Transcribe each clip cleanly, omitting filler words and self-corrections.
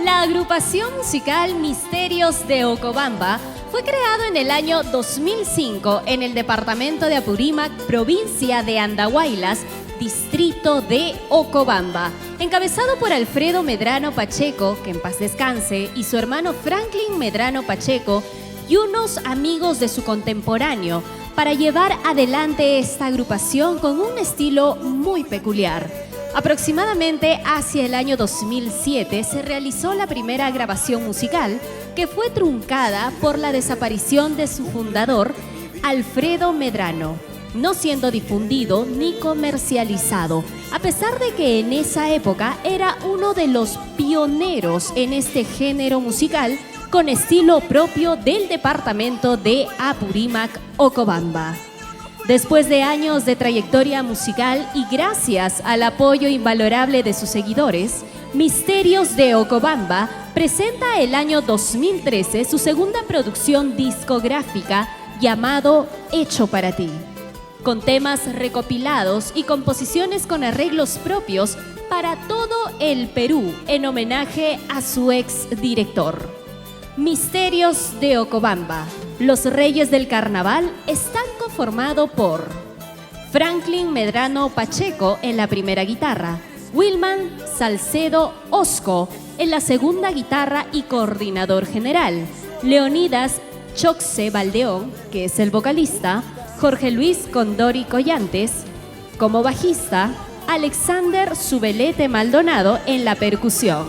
La agrupación musical Misterios de Ocobamba fue creado en el año 2005 en el departamento de Apurímac, provincia de Andahuaylas, distrito de Ocobamba, encabezado por Alfredo Medrano Pacheco, que en paz descanse, y su hermano Franklin Medrano Pacheco y unos amigos de su contemporáneo, para llevar adelante esta agrupación con un estilo muy peculiar. Aproximadamente hacia el año 2007 se realizó la primera grabación musical, que fue truncada por la desaparición de su fundador, Alfredo Medrano, no siendo difundido ni comercializado, a pesar de que en esa época era uno de los pioneros en este género musical con estilo propio del departamento de Apurímac, Ocobamba. Después de años de trayectoria musical y gracias al apoyo invalorable de sus seguidores, Misterios de Ocobamba presenta el año 2013 su segunda producción discográfica llamado Hecho para ti, con temas recopilados y composiciones con arreglos propios para todo el Perú en homenaje a su ex director. Misterios de Ocobamba, los Reyes del Carnaval, están conformados por Franklin Medrano Pacheco en la primera guitarra, Wilman Salcedo Osco en la segunda guitarra y coordinador general, Leonidas Choxe Valdeón, que es el vocalista, Jorge Luis Condori Collantes como bajista, Alexander Subelete Maldonado en la percusión.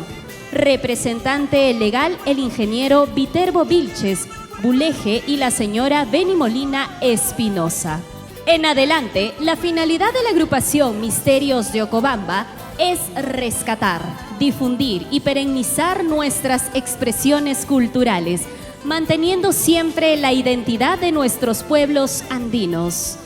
Representante legal, el ingeniero Viterbo Vilches Buleje y la señora Beni Molina Espinosa. En adelante, la finalidad de la agrupación Misterios de Ocobamba es rescatar, difundir y perennizar nuestras expresiones culturales, manteniendo siempre la identidad de nuestros pueblos andinos.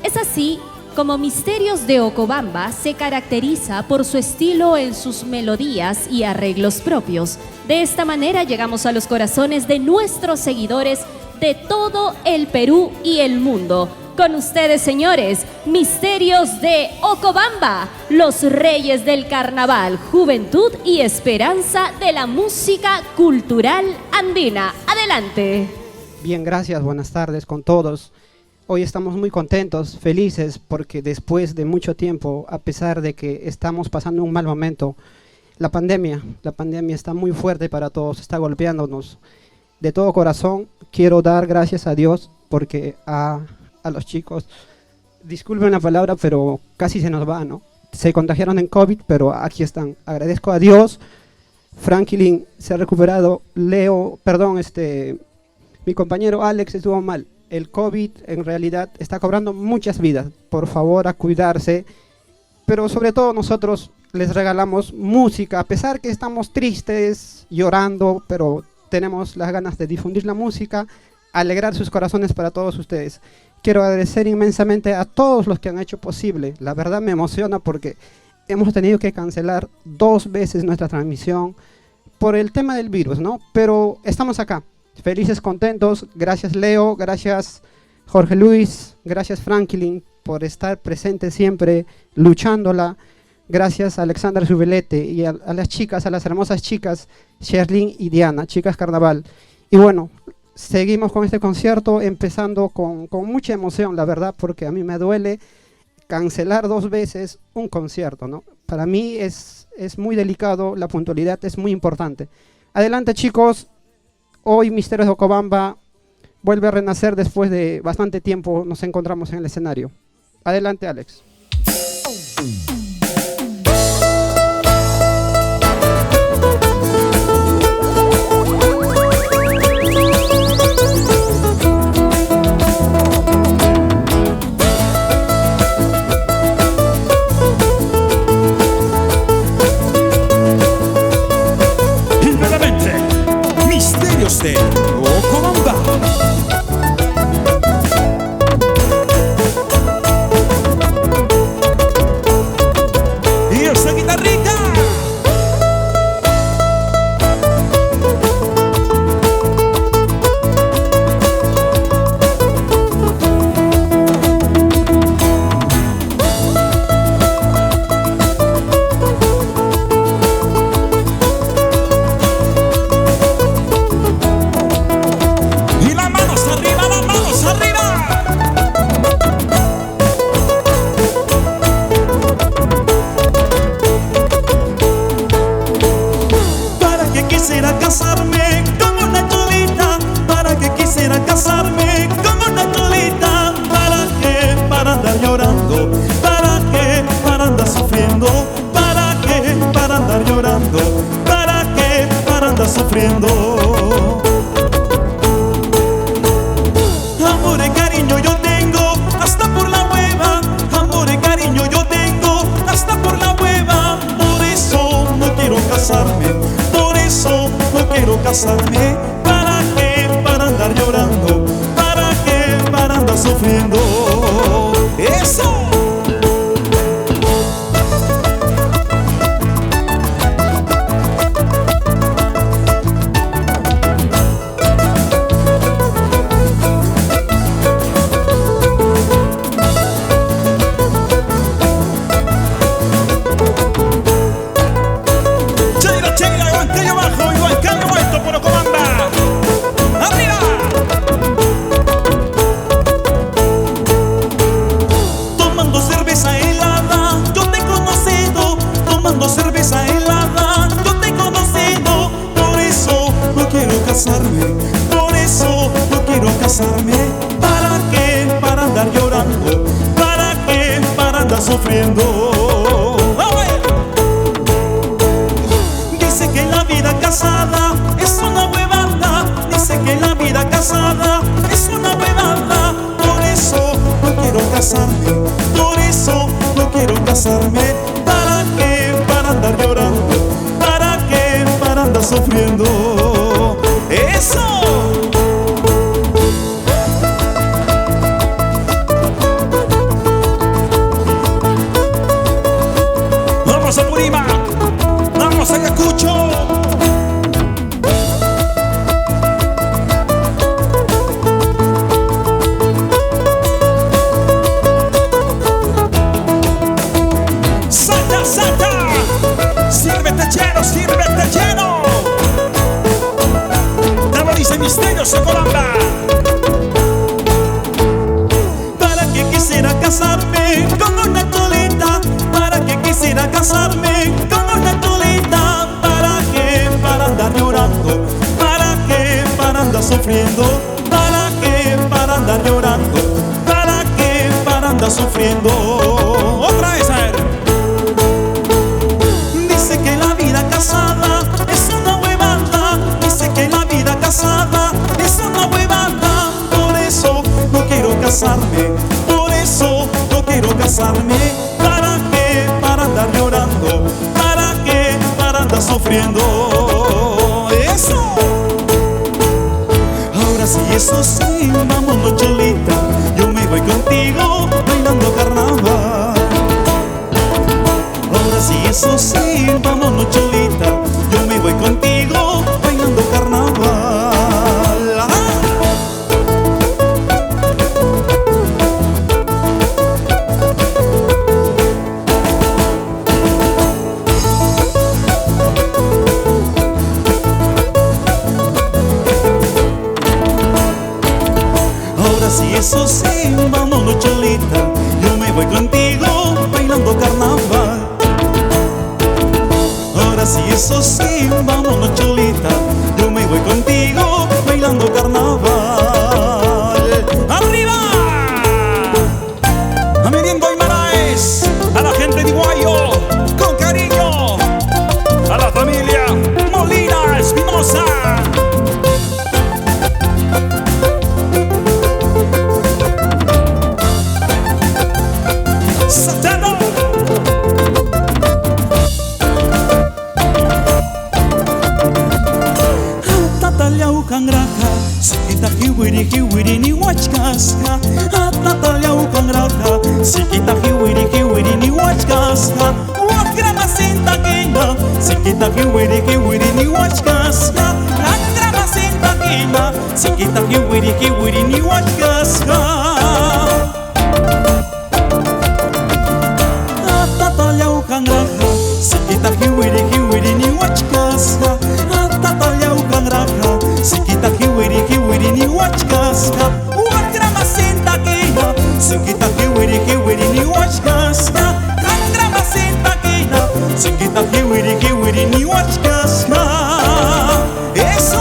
Es así como Misterios de Ocobamba se caracteriza por su estilo en sus melodías y arreglos propios. De esta manera llegamos a los corazones de nuestros seguidores de todo el Perú y el mundo. Con ustedes, señores, Misterios de Ocobamba, los Reyes del Carnaval, juventud y esperanza de la música cultural andina. Adelante. Bien, gracias, buenas tardes con todos. Hoy estamos muy contentos, felices, porque después de mucho tiempo, a pesar de que estamos pasando un mal momento, la pandemia está muy fuerte para todos, está golpeándonos. De todo corazón, quiero dar gracias a Dios, porque a los chicos, disculpen la palabra, pero casi se nos va, ¿no? Se contagiaron en COVID, pero aquí están. Agradezco a Dios. Franklin se ha recuperado. Mi compañero Alex estuvo mal. El COVID en realidad está cobrando muchas vidas. Por favor, a cuidarse. Pero sobre todo nosotros les regalamos música, a pesar que estamos tristes, llorando, pero tenemos las ganas de difundir la música, alegrar sus corazones para todos ustedes. Quiero agradecer inmensamente a todos los que han hecho posible. La verdad me emociona porque hemos tenido que cancelar 2 veces nuestra transmisión por el tema del virus, ¿no? Pero estamos acá. Felices, contentos. Gracias Leo, gracias Jorge Luis, gracias Franklin por estar presente siempre, luchándola. Gracias a Alexander Subelete y a las chicas, a las hermosas chicas, Sherlyn y Diana, chicas Carnaval. Y bueno, seguimos con este concierto, empezando con mucha emoción, la verdad, porque a mí me duele cancelar 2 veces un concierto, ¿no? Para mí es muy delicado, la puntualidad es muy importante. Adelante chicos. Hoy Misterios de Ocobamba vuelve a renacer después de bastante tiempo, nos encontramos en el escenario. Adelante Alex. De Ocobamba. casarme. ¿Para qué? Para andar llorando. ¿Para qué? Para andar sufriendo. ¡Eso! Por eso no quiero casarme. ¿Para qué? Para andar llorando. ¿Para qué? Para andar sufriendo. Dice que la vida casada es una huevada. Dice que la vida casada es una huevada. Por eso no quiero casarme. Por eso no quiero casarme. ¿Para qué? Para andar llorando. ¿Para qué? Para andar sufriendo. ¡Eso! ¡Vamos a Purímac! ¡Vamos a Ayacucho! ¡Salta, salta! ¡Sírvete lleno, sírvete lleno! Dice Misterios de Ocobamba. ¿Para qué quisiera casarme con una cholita? ¿Para qué quisiera casarme con una cholita? ¿Para qué? Para andar llorando. ¿Para qué? Para andar sufriendo. ¿Para qué? Para andar llorando. ¿Para qué? Para andar sufriendo. Otra vez, a ver. Dice que la vida casada es una huevada. Dice que la vida casada es una huevada. Por eso no quiero casarme. Por eso no quiero casarme. ¿Para qué? Para andar llorando. ¿Para qué? Para andar sufriendo. Eso. Ahora sí, eso sí, vámonos cholita. Yo me voy contigo bailando carnaval. Ahora sí, eso sí, vámonos cholita. Yo me voy contigo bailando carnaval. Ahora sí, eso sí, vámonos cholita. Yo me voy contigo bailando carnaval. Ahora sí, eso sí, vámonos cholita. Yo me voy contigo bailando carnaval. ¡Arriba! A Miriam Guaymaraes, a la gente de Iguayo, con cariño. A la familia Molina Espinosa. ¡Satano! Tataliau kangraka, sikita hiwiri ni wachkaska. Tataliau kangraka, sikita hiwiri ni wachkaska. Wakrama sinta kina, sikita hiwiri ni wachkaska. Wakrama sinta kina, sikita hiwiri ni wachkaska. Tataliau kangraka, sikita hiwiri ni wachkaska. Tataliau kangraka, sikita hiwiri ni wachkaska. Wakrama sinta kina, sikita hiwiri ni wachkaska. Wakrama sinta kina, sikita hiwiri ni wachkaska. Eso.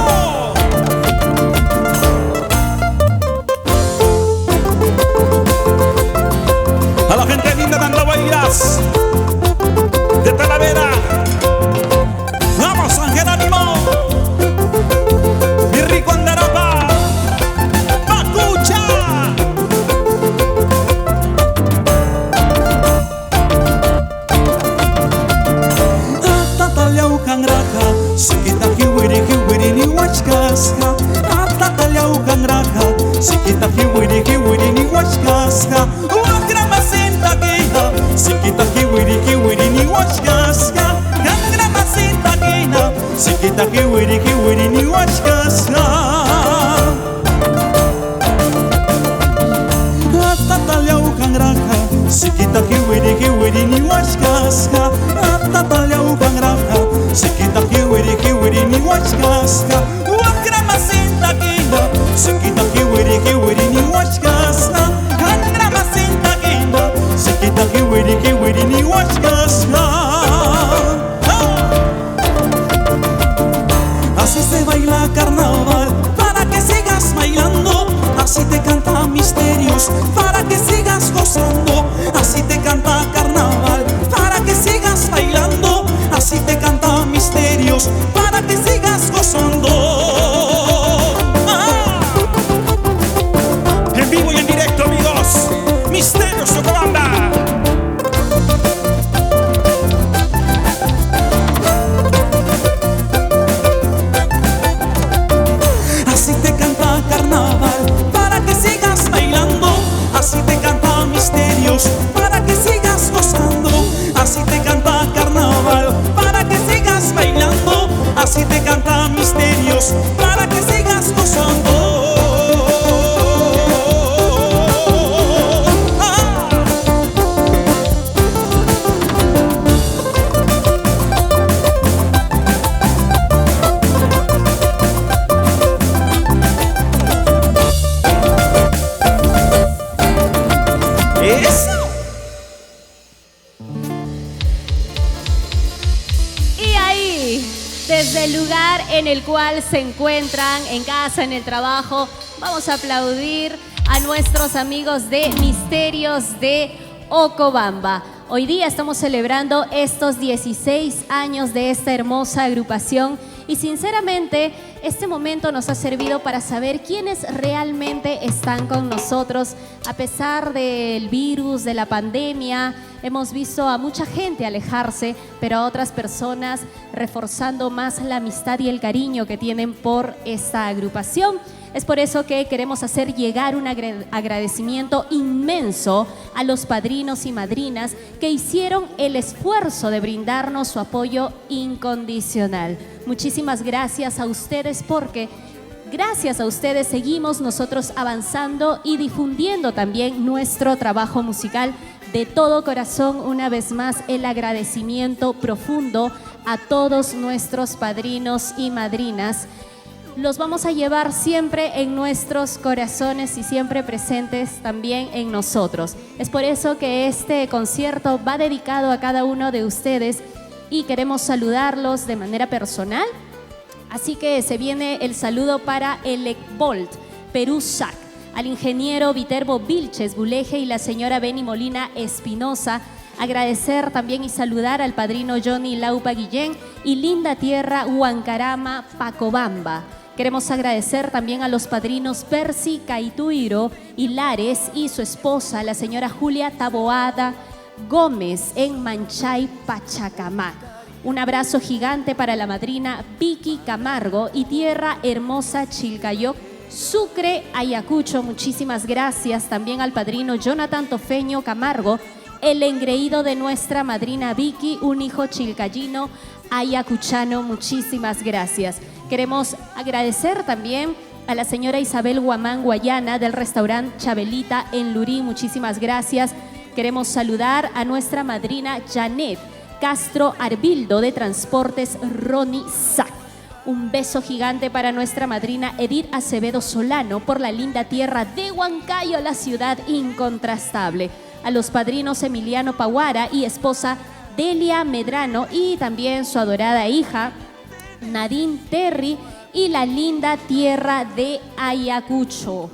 Sikita kiwiri ni wachkaska Atatalia ubangranja Sikita kiwiri ni wachkaska Wakramasita kinda Sikita kiwiri ni wachkaska Andramasita kinda Sikita kiwiri ni wachkaska. Así se baila carnaval, para que sigas bailando. Así te canta misterios, para que sigas gozando. Así te canta carnaval, para que sigas bailando. Así te canta misterios, para que sigas gozando. En vivo y en directo, amigos, Misterios Ocobamba. Así te canta misterios, para que sigas gozando. Así te canta carnaval, para que sigas bailando. Así te canta misterios, para que sigas gozando. Desde el lugar en el cual se encuentran, en casa, en el trabajo, vamos a aplaudir a nuestros amigos de Misterios de Ocobamba. Hoy día estamos celebrando estos 16 años de esta hermosa agrupación y sinceramente este momento nos ha servido para saber quiénes realmente están con nosotros. A pesar del virus, de la pandemia, hemos visto a mucha gente alejarse, pero a otras personas reforzando más la amistad y el cariño que tienen por esta agrupación. Es por eso que queremos hacer llegar un agradecimiento inmenso a los padrinos y madrinas que hicieron el esfuerzo de brindarnos su apoyo incondicional. Muchísimas gracias a ustedes porque gracias a ustedes seguimos nosotros avanzando y difundiendo también nuestro trabajo musical. De todo corazón, una vez más, el agradecimiento profundo a todos nuestros padrinos y madrinas. Los vamos a llevar siempre en nuestros corazones y siempre presentes también en nosotros. Es por eso que este concierto va dedicado a cada uno de ustedes y queremos saludarlos de manera personal. Así que se viene el saludo para Elecbolt, Perú SAC, al ingeniero Viterbo Vilches Buleje y la señora Beni Molina Espinosa. Agradecer también y saludar al padrino Johnny Laupa Guillén y Linda Tierra Huancarama Pacobamba. Queremos agradecer también a los padrinos Percy Caituiro Hilares y su esposa, la señora Julia Taboada Gómez en Manchay, Pachacamac. Un abrazo gigante para la madrina Vicky Camargo y Tierra Hermosa Chilcayoc, Sucre, Ayacucho. Muchísimas gracias también al padrino Jonathan Tofeño Camargo, el engreído de nuestra madrina Vicky, un hijo chilcayino ayacuchano. Muchísimas gracias. Queremos agradecer también a la señora Isabel Guamán Guayana del restaurante Chabelita en Lurí. Muchísimas gracias. Queremos saludar a nuestra madrina Janet Castro Arbildo de Transportes Ronnie Sac. Un beso gigante para nuestra madrina Edith Acevedo Solano por la linda tierra de Huancayo, la ciudad incontrastable. A los padrinos Emiliano Paguara y esposa Delia Medrano y también su adorada hija Nadine Terry y la linda tierra de Ayacucho.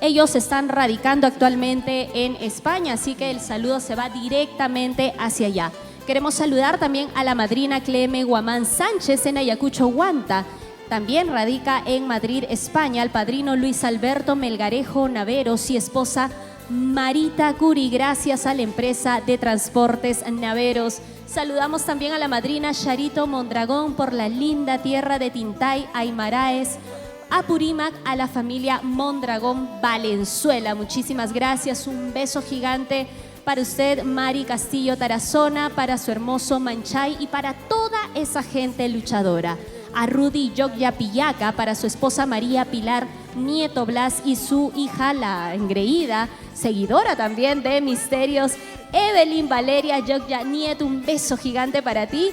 Ellos están radicando actualmente en España, así que el saludo se va directamente hacia allá. Queremos saludar también a la madrina Cleme Guamán Sánchez en Ayacucho, Huanta. También radica en Madrid, España, al padrino Luis Alberto Melgarejo Naveros y esposa Marita Curi, gracias a la empresa de transportes Naveros. Saludamos también a la madrina Charito Mondragón por la linda tierra de Tintay, Aymaraes, Apurímac, a la familia Mondragón Valenzuela. Muchísimas gracias, un beso gigante para usted, Mari Castillo Tarazona, para su hermoso Manchay y para toda esa gente luchadora. A Rudy Yogya Pillaca, para su esposa María Pilar Nieto Blas y su hija, la engreída seguidora también de Misterios, Evelyn Valeria Yogya Nieto, un beso gigante para ti.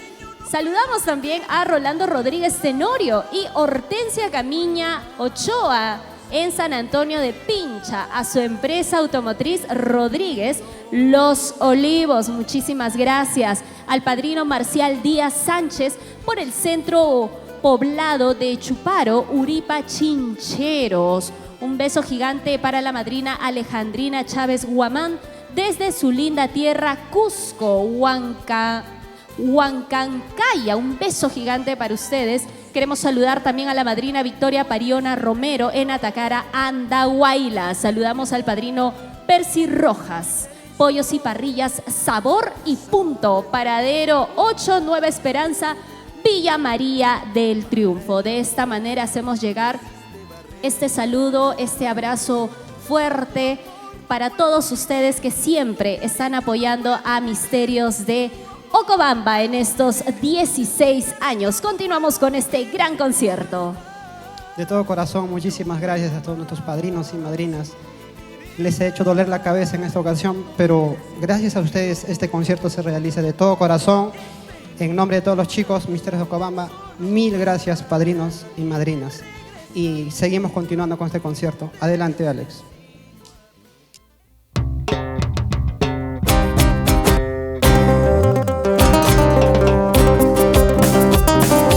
Saludamos también a Rolando Rodríguez Tenorio y Hortensia Camiña Ochoa en San Antonio de Pincha, a su empresa automotriz Rodríguez Los Olivos. Muchísimas gracias al padrino Marcial Díaz Sánchez por el centro poblado de Chuparo, Uripa Chincheros. Un beso gigante para la madrina Alejandrina Chávez Guamán desde su linda tierra Cusco, Huancancaya. Un beso gigante para ustedes. Queremos saludar también a la madrina Victoria Pariona Romero en Atacara, Andahuayla. Saludamos al padrino Percy Rojas. Pollos y parrillas, sabor y punto. Paradero 8 Nueva Esperanza, Villa María del Triunfo. De esta manera hacemos llegar este saludo, este abrazo fuerte para todos ustedes que siempre están apoyando a Misterios de Ocobamba en estos 16 años. Continuamos con este gran concierto. De todo corazón, muchísimas gracias a todos nuestros padrinos y madrinas. Les he hecho doler la cabeza en esta ocasión, pero gracias a ustedes este concierto se realiza de todo corazón. En nombre de todos los chicos, Misterios de Ocobamba, mil gracias, padrinos y madrinas. Y seguimos continuando con este concierto. Adelante, Alex.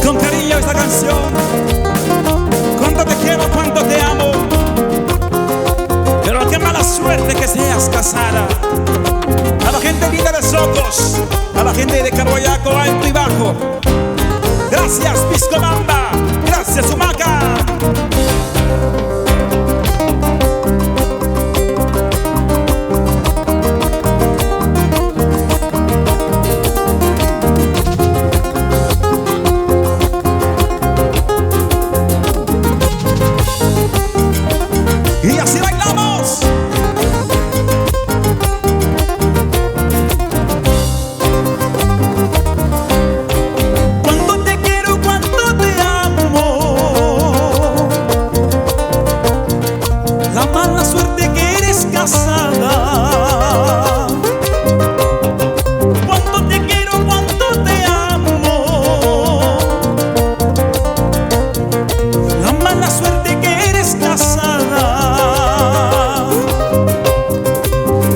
Con cariño esta canción. Cuánto te quiero, cuánto te amo. Pero qué mala suerte que seas casada. A la gente linda de Socos, a la gente de Carboyaco, alto y bajo. Gracias, Piscobamba. Gracias, Humaca. Y así bailamos. Cuánto te quiero, cuánto te amo. La mala suerte que eres casada. Cuánto te quiero, cuánto te amo. La mala suerte que eres casada.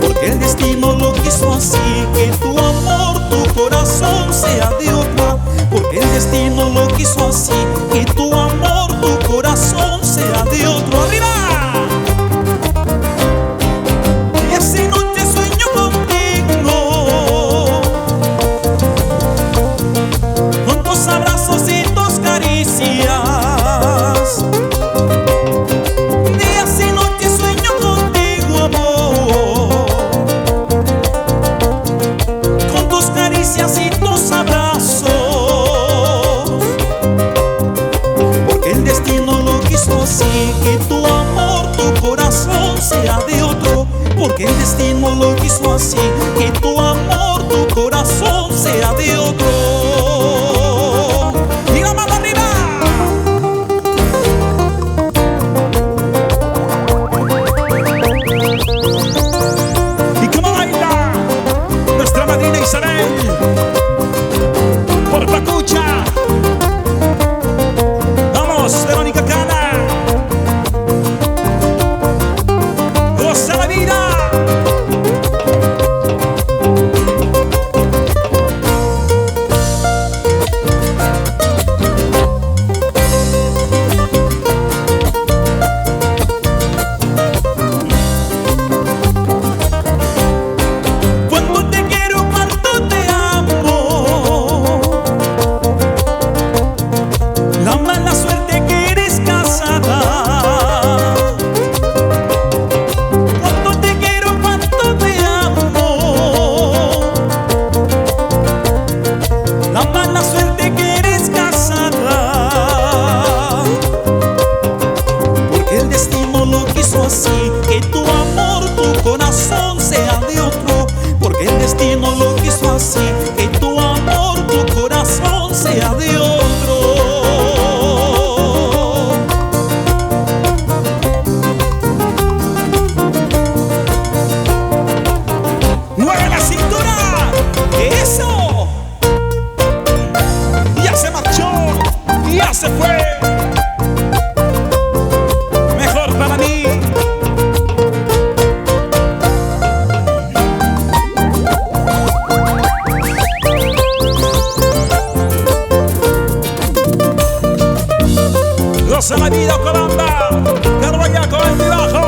Porque el destino lo quiso así, que tu amor, tu corazón sea de otra. Porque el destino lo quiso así, que tu amor, tu corazón sea de otro. ¡Arriba! Y esa noche sueño contigo, con tus abrazos y tus caricias. Días y noches sueño contigo, amor, con tus caricias y tus abrazos. Porque el destino lo quiso así, que tu amor, tu corazón sea de otro. Porque el destino lo quiso así, que tu amor, tu corazón sea de otro. Y la mano arriba. Y cómo baila nuestra madrina Isabel por Pacucha. Vamos, Verónica Cana. Goza la vida. Cuánto te quiero, cuánto te amo. La mala suerte que eres casada. Cuánto te quiero, cuánto te amo. La mala suerte que eres casada. Porque el destino lo quiso así, que tu amor, tu corazón sea de otro. Porque el destino lo quiso así, que tu amor, tu corazón sea de otro. ¡Eso! Ya se marchó, ya se fue. Mejor para mí. Rosa María Ocobamba, Carvallaco en mi bajo.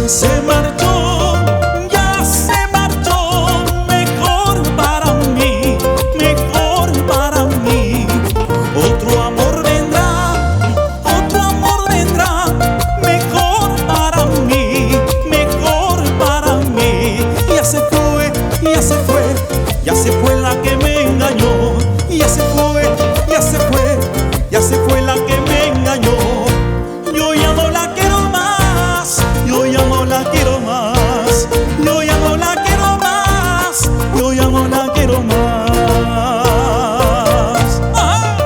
Se marchó, ya se marchó, mejor para mí, mejor para mí. Otro amor vendrá, mejor para mí, mejor para mí. Ya se fue, ya se fue, ya se fue la que me engañó. Ya se fue, ya se fue, ya se fue la que me engañó. Yo ya no la quiero más, yo ya no la quiero más, yo ya no la quiero más, yo ya no la quiero más. ¡Ajá!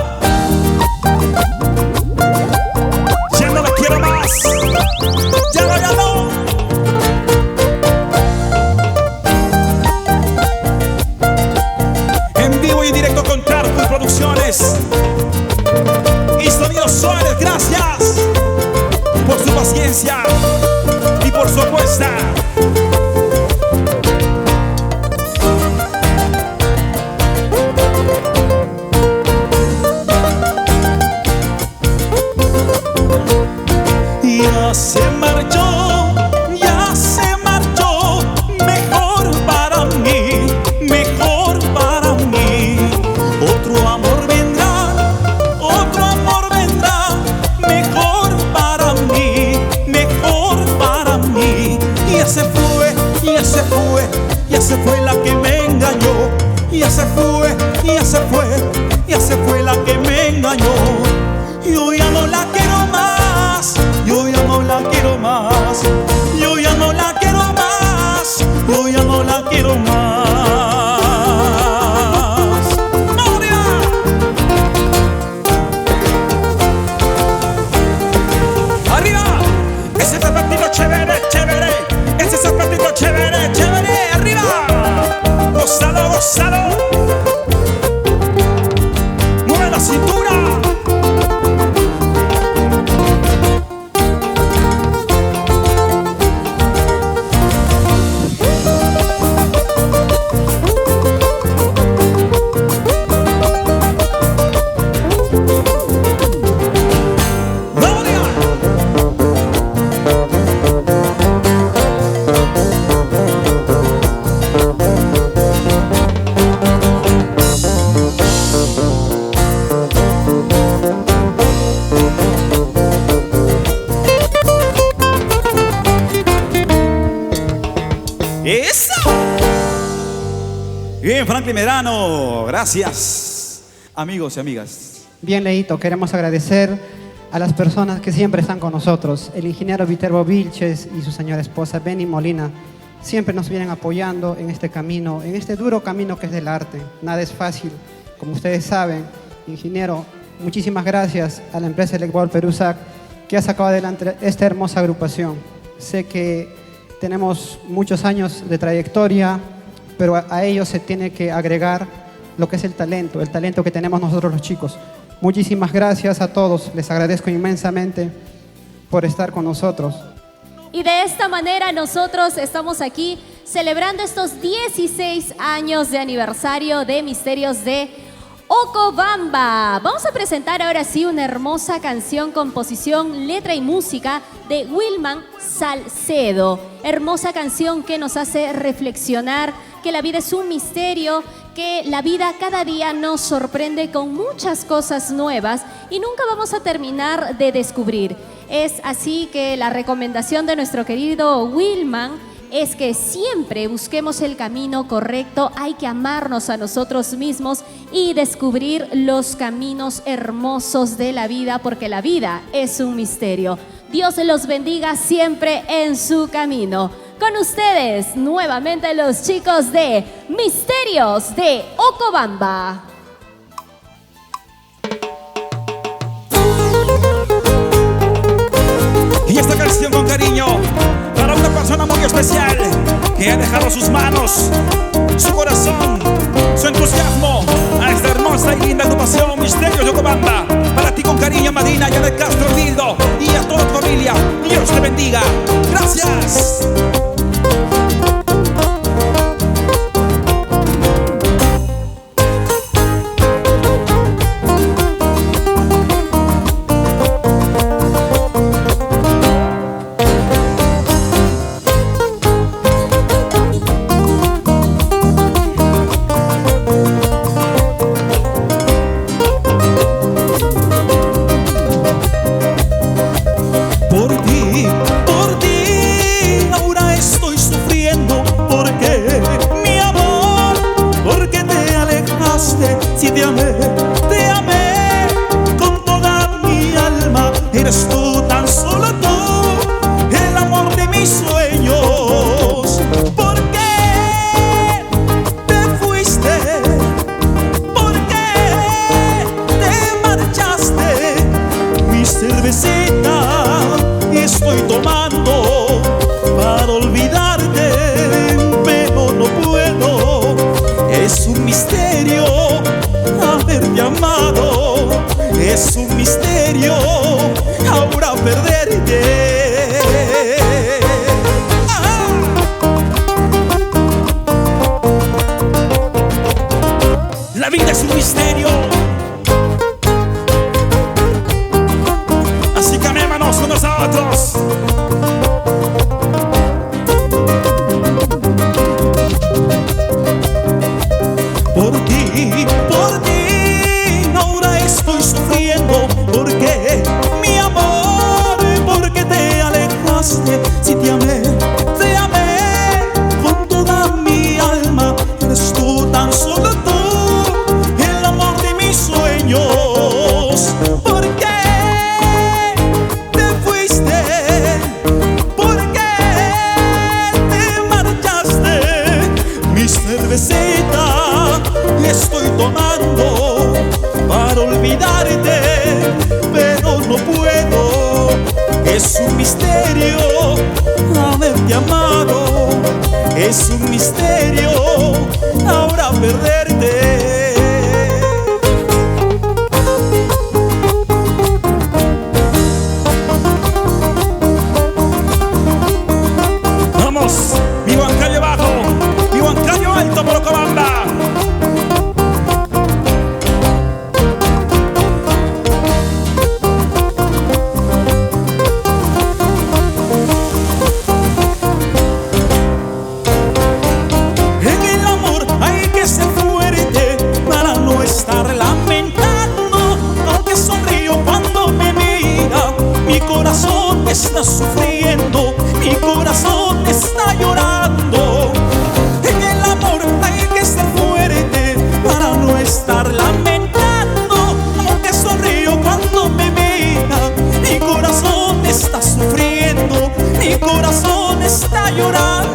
Ya no la quiero más, ya no. En vivo y en directo con Carpool Producciones y Sonido Suárez, gracias por su paciencia y por su apuesta. Ya se marchó, ya se marchó, mejor para mí, mejor para mí. Otro amor vendrá, mejor para mí, mejor para mí. Ya se fue, ya se fue, ya se fue la que me engañó. Ya se fue, ya se fue, ya se fue la que me engañó. Yo ya no la quiero más, yo ya no la quiero más, yo ya no la quiero más, yo ya no la quiero más. ¡María! ¡Arriba! Ese zapatito chévere, chévere, ese zapatito chévere, chévere, arriba. Gozado, gozado. Mueve la cintura. ¡Eso! Bien, Franklin Medrano, gracias, amigos y amigas. Bien, Leito, queremos agradecer a las personas que siempre están con nosotros. El ingeniero Viterbo Vilches y su señora esposa Benny Molina siempre nos vienen apoyando en este camino, en este duro camino que es del arte. Nada es fácil, como ustedes saben. Ingeniero, muchísimas gracias a la empresa Elecbol Perusac que ha sacado adelante esta hermosa agrupación. Sé que tenemos muchos años de trayectoria, pero a ellos se tiene que agregar lo que es el talento que tenemos nosotros los chicos. Muchísimas gracias a todos, les agradezco inmensamente por estar con nosotros. Y de esta manera nosotros estamos aquí celebrando estos 16 años de aniversario de Misterios de Ocobamba. Vamos a presentar ahora sí una hermosa canción, composición, letra y música de Wilman Salcedo. Hermosa canción que nos hace reflexionar que la vida es un misterio, que la vida cada día nos sorprende con muchas cosas nuevas y nunca vamos a terminar de descubrir. Es así que la recomendación de nuestro querido Wilman es que siempre busquemos el camino correcto, hay que amarnos a nosotros mismos y descubrir los caminos hermosos de la vida, porque la vida es un misterio. Dios los bendiga siempre en su camino. Con ustedes, nuevamente los chicos de Misterios de Ocobamba. esta canción con cariño para una persona muy especial que ha dejado sus manos, su corazón, su entusiasmo a esta hermosa y linda agrupación Misterios de Ocobamba. Para ti con cariño, Madina, Janet Castro, Bildo, y a toda tu familia. Dios te bendiga. Gracias. Por ti, ahora estoy sufriendo. Porque mi amor, porque te alejaste. Si te amé con toda mi alma. Eres tú, tan solo tú, el amor de mis sueños. ¿Por qué te fuiste? ¿Por qué te marchaste? Mi cervecita estoy tomando para olvidarte, pero no puedo. Es un misterio haberte amado. Es un misterio ahora perderte. La vida es un misterio. Así que amémonos unos a otros. Por ti, ahora estoy sufriendo. Porque mi amor, porque te alejaste. Si te amé con toda mi alma. Eres tú, tan solo tú, el amor de mis sueños. ¿Por qué te fuiste? ¿Por qué te marchaste? Mi cervecita estoy tomando para olvidarte, pero no puedo. Es un misterio haberte amado. Es un misterio ahora perderte. Vamos, mi Huancayo bajo, mi Huancayo alto por Ocobamba. Está sufriendo, mi corazón está llorando. En el amor hay que ser fuerte para no estar lamentando. Aunque sonrío cuando me mira, mi corazón está sufriendo, mi corazón está llorando.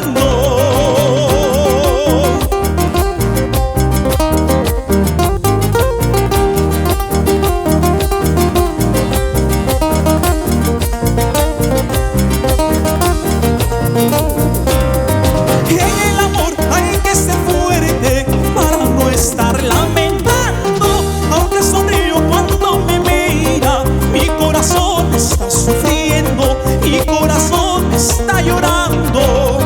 Mi corazón está llorando.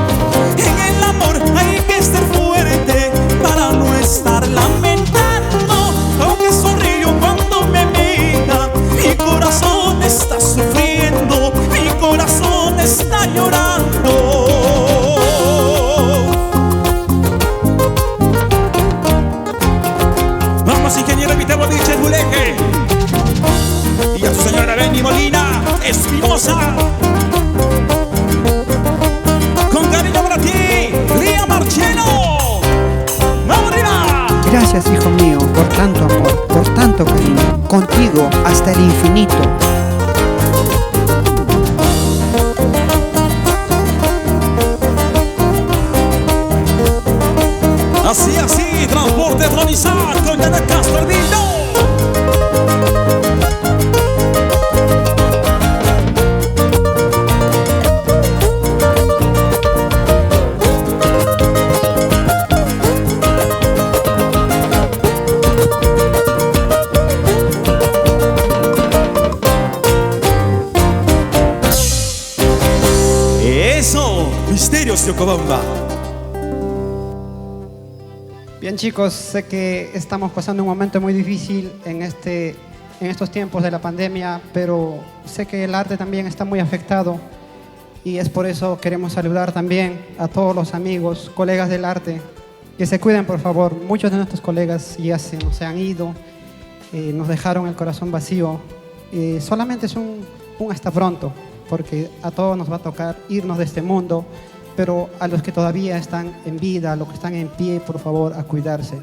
En el amor hay que ser fuerte para no estar lamentando. Aunque sonrío cuando me mira, mi corazón está sufriendo, mi corazón está llorando. Vamos, ingeniero Vitero Vilches Buleje y a su señora Benny Molina Espinosa. Con cariño para ti, Lía Marcheno. ¡Vamos arriba! Gracias, hijo mío, por tanto amor, por tanto cariño. Contigo hasta el infinito. Así, transporte Ronizar con Janet Castro, el Bildo. de Ocobamba. Bien chicos, sé que estamos pasando un momento muy difícil en estos tiempos de la pandemia, pero sé que el arte también está muy afectado y es por eso queremos saludar también a todos los amigos, colegas del arte, que se cuiden por favor. Muchos de nuestros colegas ya se nos han ido, nos dejaron el corazón vacío. Solamente es un hasta pronto, porque a todos nos va a tocar irnos de este mundo, pero a los que todavía están en vida, a los que están en pie, por favor, a cuidarse.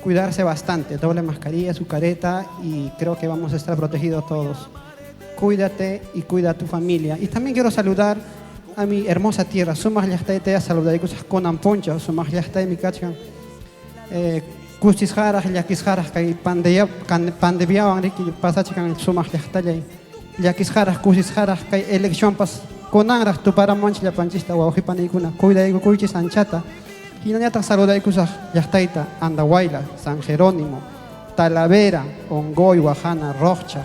Cuidarse bastante, doble mascarilla, su careta, y creo que vamos a estar protegidos todos. Cuídate y cuida a tu familia. Y también quiero saludar a mi hermosa tierra. Sumas llastay te saludar y cosas con amponcha, sumas llastay mi cachan. Kustis jaras, yakis jaras, que pandebiaban, que pasachican sumas llastay. Yakis jaras, kustis jaras, que elección pas. Konangraj tu para monch la panchista waujipanikuna cuida y cuichis anchata hinanyata saluda y kusaj yachtaita Andahuaylas, San Jerónimo, Talavera, Ongoy, Guajana, Rocha,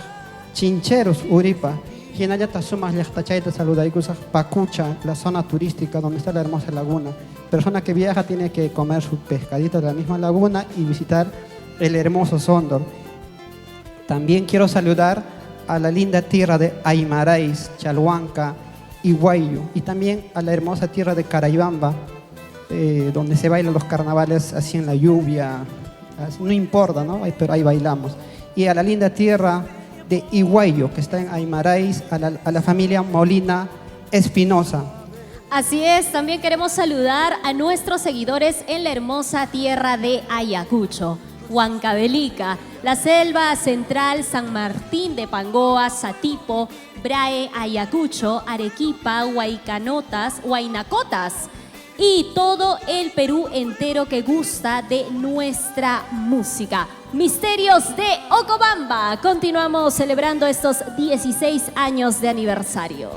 Chincheros, Uripa, hinanyata sumas yachtachaita saluda y kusaj Pacucha, la zona turística donde está la hermosa laguna. Persona que viaja tiene que comer su pescadito de la misma laguna y visitar el hermoso Sondor. También quiero saludar a la linda tierra de Aymaráis, Chalhuanca, Iguayo, y también a la hermosa tierra de Caraibamba, donde se bailan los carnavales así en la lluvia, no importa, ¿no? Pero ahí bailamos. Y a la linda tierra de Iguayo, que está en Aymaráis, a la familia Molina Espinosa. Así es, también queremos saludar a nuestros seguidores en la hermosa tierra de Ayacucho, Huancavelica, la selva central, San Martín de Pangoa, Satipo, Brae, Ayacucho, Arequipa, Huaycanotas, Huaynacotas y todo el Perú entero que gusta de nuestra música. Misterios de Ocobamba. Continuamos celebrando estos 16 años de aniversario.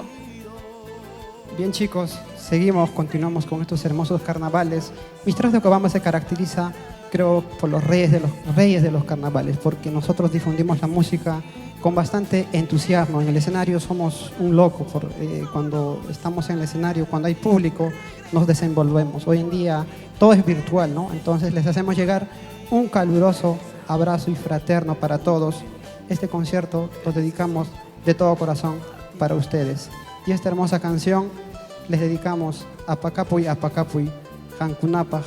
Bien chicos, continuamos con estos hermosos carnavales. Misterios de Ocobamba se caracteriza, creo, por los reyes de los carnavales, porque nosotros difundimos la música con bastante entusiasmo. En el escenario somos un loco, cuando estamos en el escenario, cuando hay público, nos desenvolvemos. Hoy en día todo es virtual, ¿no? Entonces les hacemos llegar un caluroso abrazo y fraterno para todos. Este concierto lo dedicamos de todo corazón para ustedes. Y esta hermosa canción les dedicamos a Pacapuy, Hankunapaj,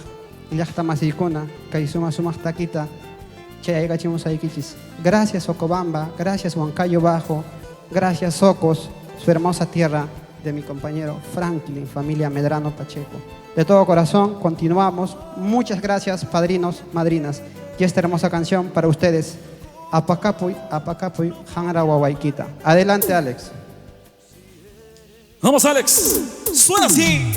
Llaqta Masikuna, Kaisuma Sumaq Taquita, gracias Ocobamba, gracias Huancayo Bajo, gracias Socos, su hermosa tierra, de mi compañero Franklin, familia Medrano Pacheco. De todo corazón, continuamos. Muchas gracias, padrinos, madrinas. Y esta hermosa canción para ustedes, Apacapuy, Hanara Wawaikita. Adelante, Alex. Vamos, Alex. Suena así.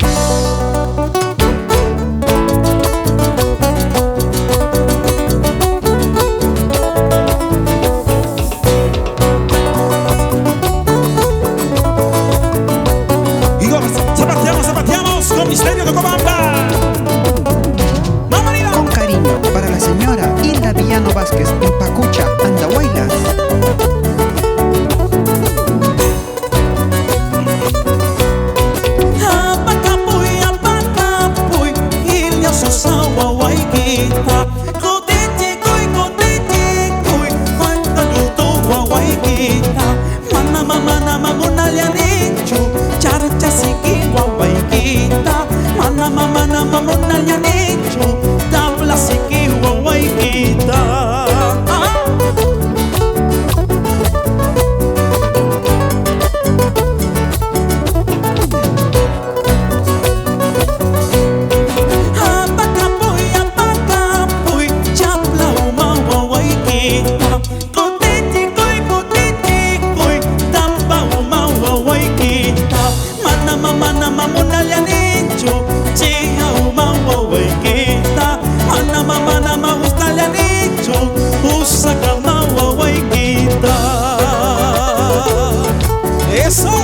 Con Misterio de Ocobamba. Con cariño para la señora Hilda Villano Vázquez en Pacucha, Andahuaylas. Apacapuy, Hilda Susawa Waikita. Cuy, cuanta yutu Waikita. Mana mamuna lianichu, charcha siki Waikita. Mana mamuna lianichu, tabla siki Waikita. Eso.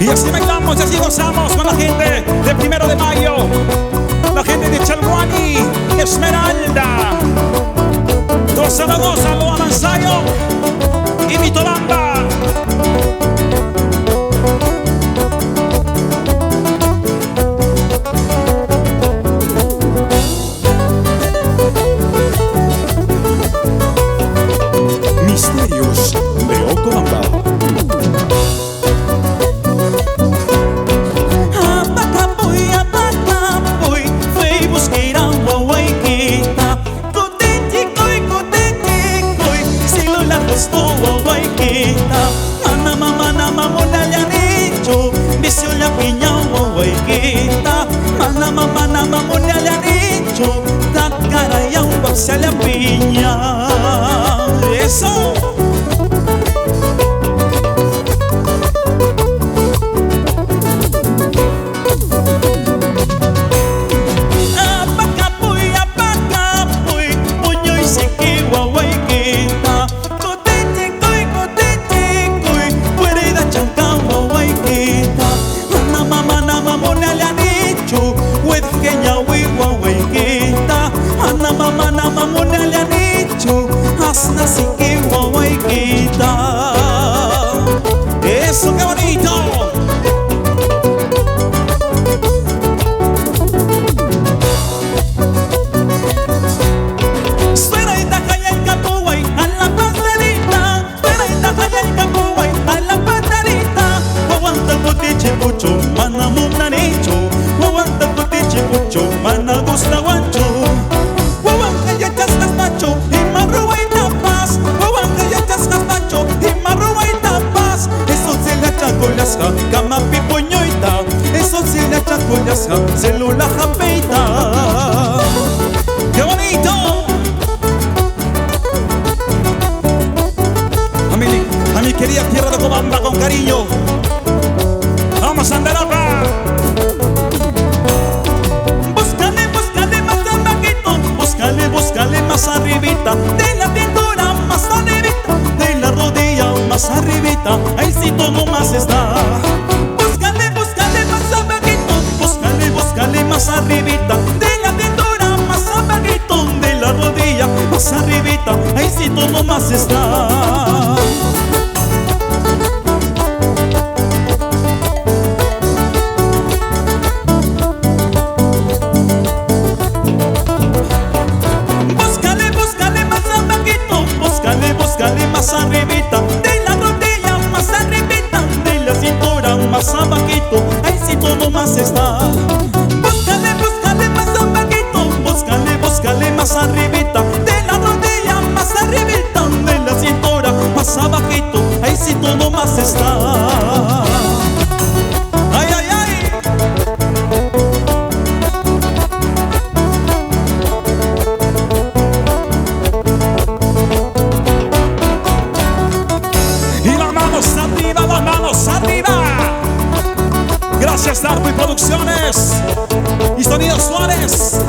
Y así bailamos y así gozamos con la gente de 1 de Mayo, la gente de Chalhuani, Esmeralda, 2 Zaragoza, Loa Manzayo y Mitolamba. Misterios de Ocobamba. Apacapuy, fui buscar agua huayquita. Coteticoy, si lo la costó huayquita. Mana mamona le han hecho, vicio la piña huayquita. Mana mamona le han hecho, la cara y agua se la piña. Eso. Apacapuy, puño y seque guaguayquita. Coteticoy, puereda chanca guaguayquita. Ana mamona le han hecho, huedqueña guaguayquita. Ana mamona le han hecho, asna seque guaguayquita. Eso, qué bonito. Mana muna nicho, wawanta putiche pucho, mana gusta guancho. Wawanka ya chascas macho, y marruwa y tapas. Wawanka ya chascas macho, y marruwa y tapas. Eso se le echa con las cama pipoñoita. Eso se le echa con las célula japeita. ¡Qué bonito! A mi querida tierra de Ocobamba con cariño. Vamos a andar acá. Búscale más abajito, búscale más arribita. De la cintura más arribita, de la rodilla más arribita. Ahí sí todo más está. Búscale más abajito, búscale más arribita. De la cintura más abajito, de la rodilla más arribita. Ahí sí todo más está. Búscale más arribita, de la rodilla más arribita, de la cintura más abajito, ahí sí todo más está. Búscale más abajito, búscale más arribita, de la rodilla más arribita, de la cintura más abajito, ahí sí todo más está. Ay, ay, ay. Las manos arriba. Gracias Darwin Producciones y Sonido Suárez.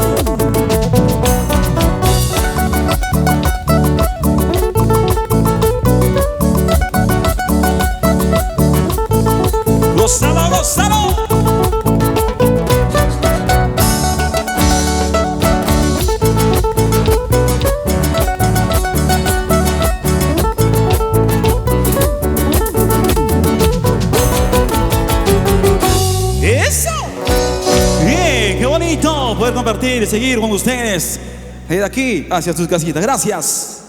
Gózalo, gózalo. Poder compartir y seguir con ustedes de aquí hacia sus casitas. Gracias.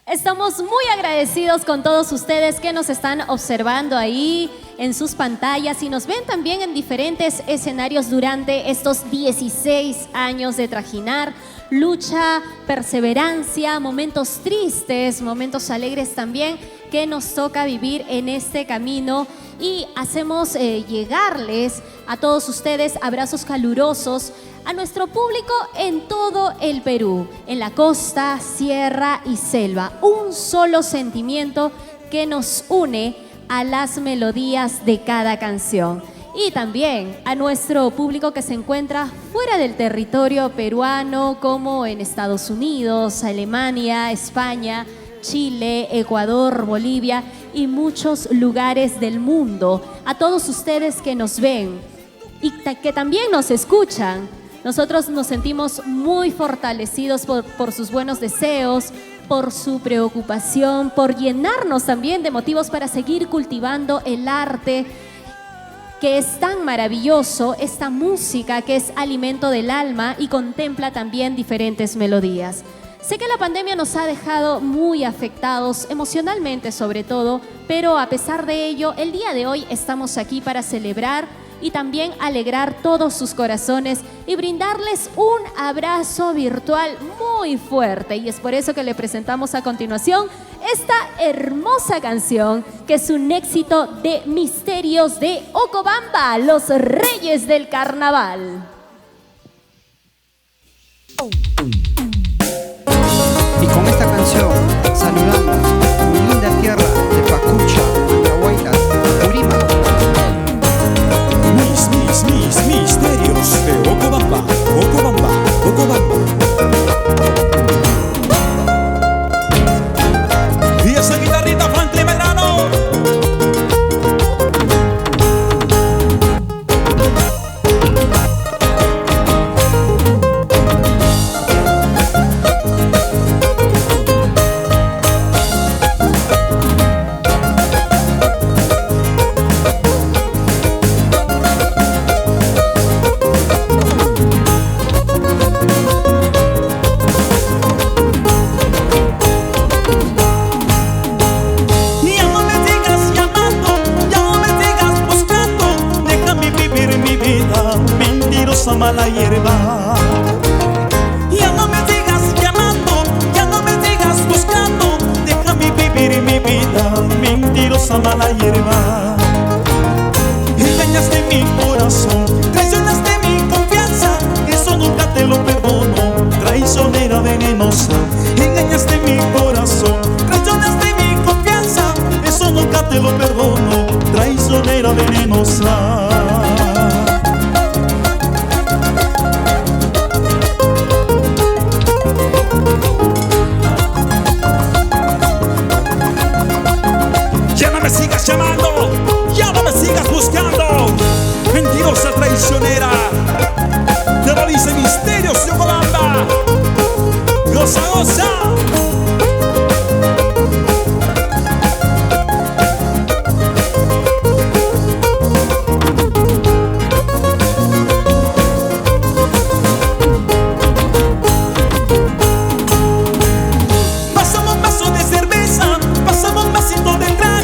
Estamos muy agradecidos con todos ustedes que nos están observando ahí en sus pantallas y nos ven también en diferentes escenarios durante estos 16 años de Trajinar. Lucha, perseverancia, momentos tristes, momentos alegres también que nos toca vivir en este camino, y hacemos llegarles a todos ustedes abrazos calurosos a nuestro público en todo el Perú, en la costa, sierra y selva. Un solo sentimiento que nos une a las melodías de cada canción. Y también a nuestro público que se encuentra fuera del territorio peruano, como en Estados Unidos, Alemania, España, Chile, Ecuador, Bolivia y muchos lugares del mundo. A todos ustedes que nos ven y que también nos escuchan, nosotros nos sentimos muy fortalecidos por sus buenos deseos, por su preocupación, por llenarnos también de motivos para seguir cultivando el arte que es tan maravilloso, esta música que es alimento del alma y contempla también diferentes melodías. Sé que la pandemia nos ha dejado muy afectados emocionalmente sobre todo, pero a pesar de ello, el día de hoy estamos aquí para celebrar y también alegrar todos sus corazones y brindarles un abrazo virtual muy fuerte. Y es por eso que le presentamos a continuación esta hermosa canción que es un éxito de Misterios de Ocobamba, los Reyes del Carnaval. Y con esta canción saludamos mi linda tierra de Pacucha, Andahuaylas, Apurímac. Misterios de Ocobamba, Ocobamba, Ocobamba. Y esa guitarrita Franklin Medrano. Mala hierba. Ya no me sigas llamando, ya no me sigas buscando, déjame vivir mi vida, mentirosa mala hierba. Engañaste mi corazón, traicionaste mi confianza, eso nunca te lo perdono, traicionera venenosa. Engañaste mi corazón, traicionaste mi confianza, eso nunca te lo perdono, traicionera venenosa. Llamando, ya no me sigas buscando, mentirosa traicionera. Te lo dice Misterios de Ocobamba. Goza, goza. Pasamos un vaso de cerveza, pasamos un vasito de trago.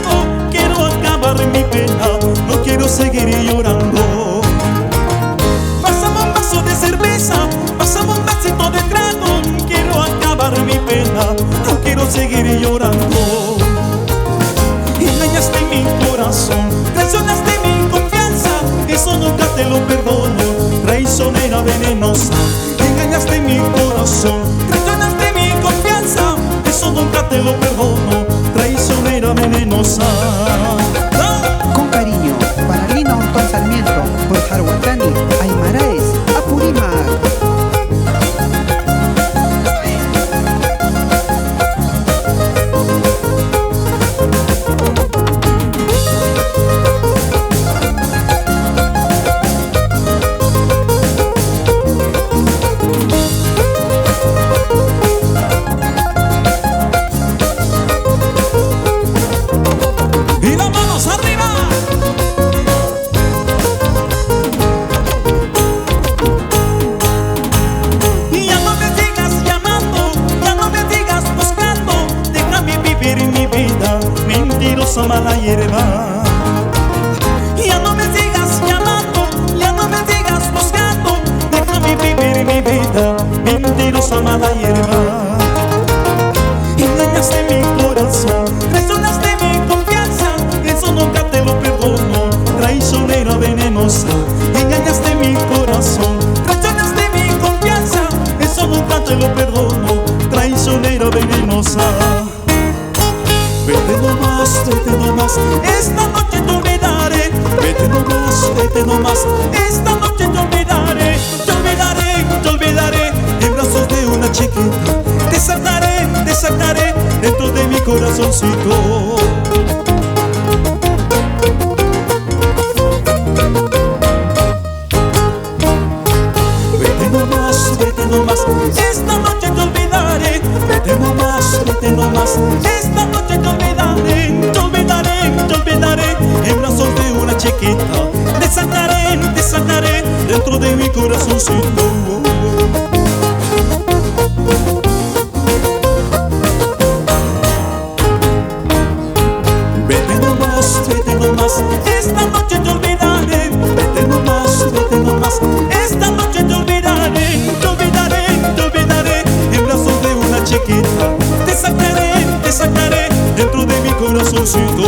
Mi pena, no quiero seguir llorando. Pasamos un vaso de cerveza, pasamos un vasito de trago. Quiero acabar mi pena, no quiero seguir llorando. Engañaste mi corazón, traicionaste mi confianza, eso nunca te lo perdono, traicionera venenosa. Engañaste mi corazón, traicionaste mi confianza, eso nunca te lo perdono, traicionera venenosa. Con cariño, para Lina Ortón Sarmiento, por Jarhuacani, Aymaraes, Apurímac. Y las manos arriba. Y ya no me sigas llamando, ya no me sigas buscando, déjame vivir mi vida, mentirosa mala hierba. Ya no me sigas llamando, ya no me sigas buscando, déjame vivir mi vida, mentirosa mala hierba. Engañaste mi corazón, traicionaste mi confianza, eso nunca te lo perdono, traicionera venenosa. Engañaste mi corazón, traicionaste mi confianza, eso nunca te lo perdono, traicionera venenosa. Vete nomás, esta noche te olvidaré. Vete nomás, esta noche te olvidaré. Te olvidaré en brazos de una chiquita. Te sacaré dentro de mi corazoncito. Vete nomás, esta noche te olvidaré. Vete nomás, chiquita. Te sacaré dentro de mi corazoncito. Vete nomás, esta noche te olvidaré. Vete nomás, esta noche te olvidaré. Te olvidaré en brazos de una chiquita. Te sacaré dentro de mi corazoncito.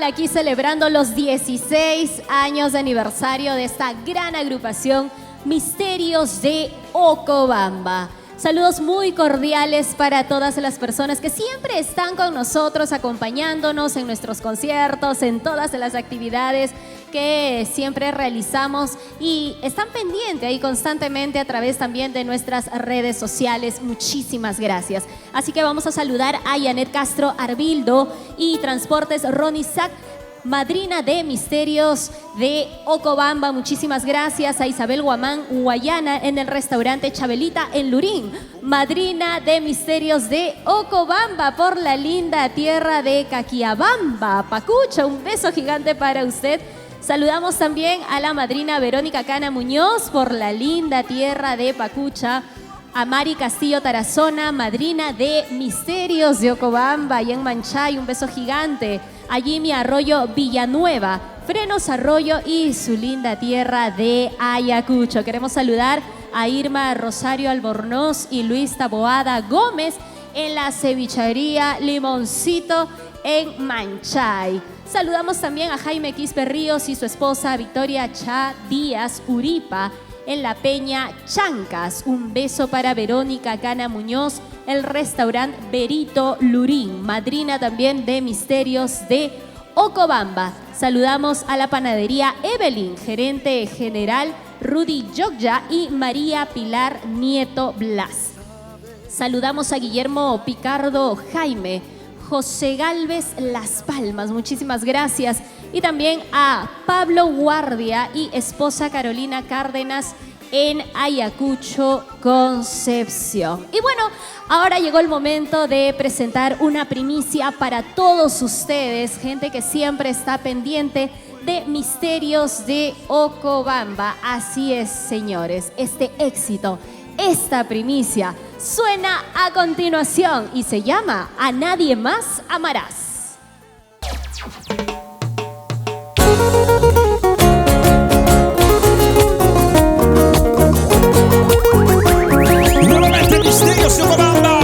Aquí celebrando los 16 años de aniversario de esta gran agrupación Misterios de Ocobamba. Saludos muy cordiales para todas las personas que siempre están con nosotros, acompañándonos en nuestros conciertos, en todas las actividades que siempre realizamos y están pendientes ahí constantemente a través también de nuestras redes sociales. Muchísimas gracias. Así que vamos a saludar a Janet Castro Arbildo y Transportes Ronnie Sack, madrina de Misterios de Ocobamba. Muchísimas gracias a Isabel Guamán Guayana en el restaurante Chabelita en Lurín, madrina de Misterios de Ocobamba por la linda tierra de Caquiabamba, Pacucha. Un beso gigante para usted. Saludamos también a la madrina Verónica Cana Muñoz por la linda tierra de Pacucha. A Mari Castillo Tarazona, madrina de Misterios de Ocobamba y en Manchay, un beso gigante. A Jimmy Arroyo Villanueva, Frenos Arroyo y su linda tierra de Ayacucho. Queremos saludar a Irma Rosario Albornoz y Luis Taboada Gómez en la cevichería Limoncito en Manchay. Saludamos también a Jaime Quispe Ríos y su esposa Victoria Cha Díaz Uripa en la Peña Chancas. Un beso para Verónica Cana Muñoz, el restaurante Berito Lurín, madrina también de Misterios de Ocobamba. Saludamos a la panadería Evelyn, gerente general Rudy Yogya y María Pilar Nieto Blas. Saludamos a Guillermo Picardo Jaime, José Galvez Las Palmas, muchísimas gracias. Y también a Pablo Guardia y esposa Carolina Cárdenas en Ayacucho, Concepción. Y bueno, ahora llegó el momento de presentar una primicia para todos ustedes, gente que siempre está pendiente de Misterios de Ocobamba. Así es, señores, este éxito, esta primicia suena a continuación y se llama A Nadie Más Amarás. Nuevamente Misterios de Ocobamba,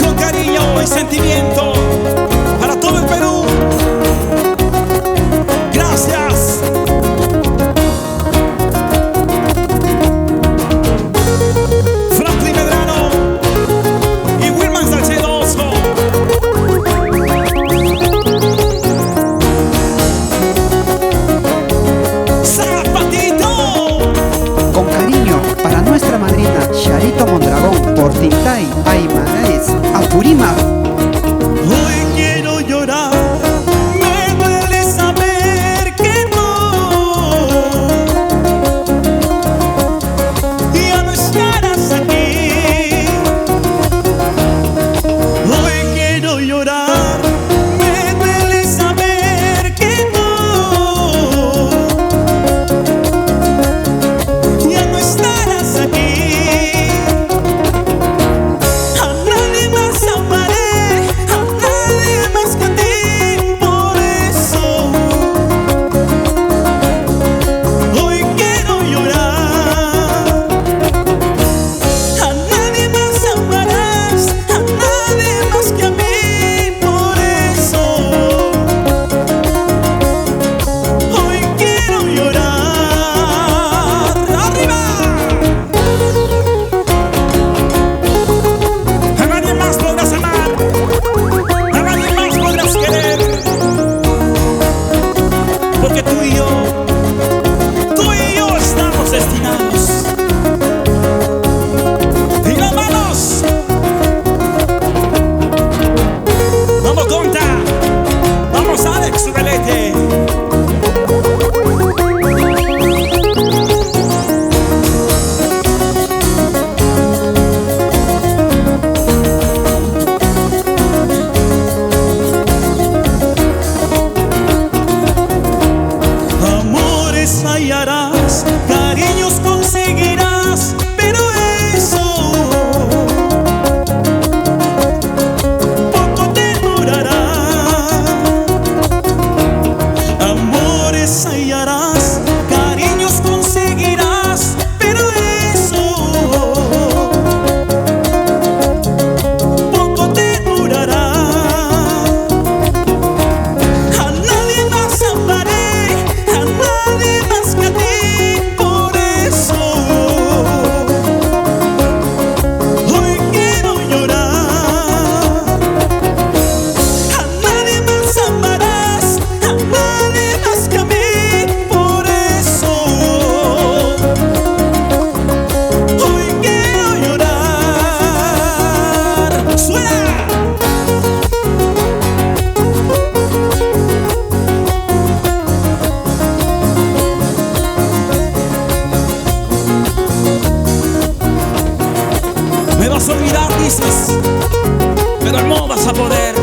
con cariño y sentimiento para todo el Perú. Gracias. Franklin Medrano y Wilman Salcedoso. Zapatito. Con cariño para nuestra madrina Charito Mondragón por Tintay, Aymaraes, Apurímac. Hoy quiero llorar, me duele saber que no, ya no estarás aquí. Hoy quiero llorar, me duele saber que no, ya no estarás aquí. A nadie más amaré. Me vas a olvidar, dices, pero no vas a poder.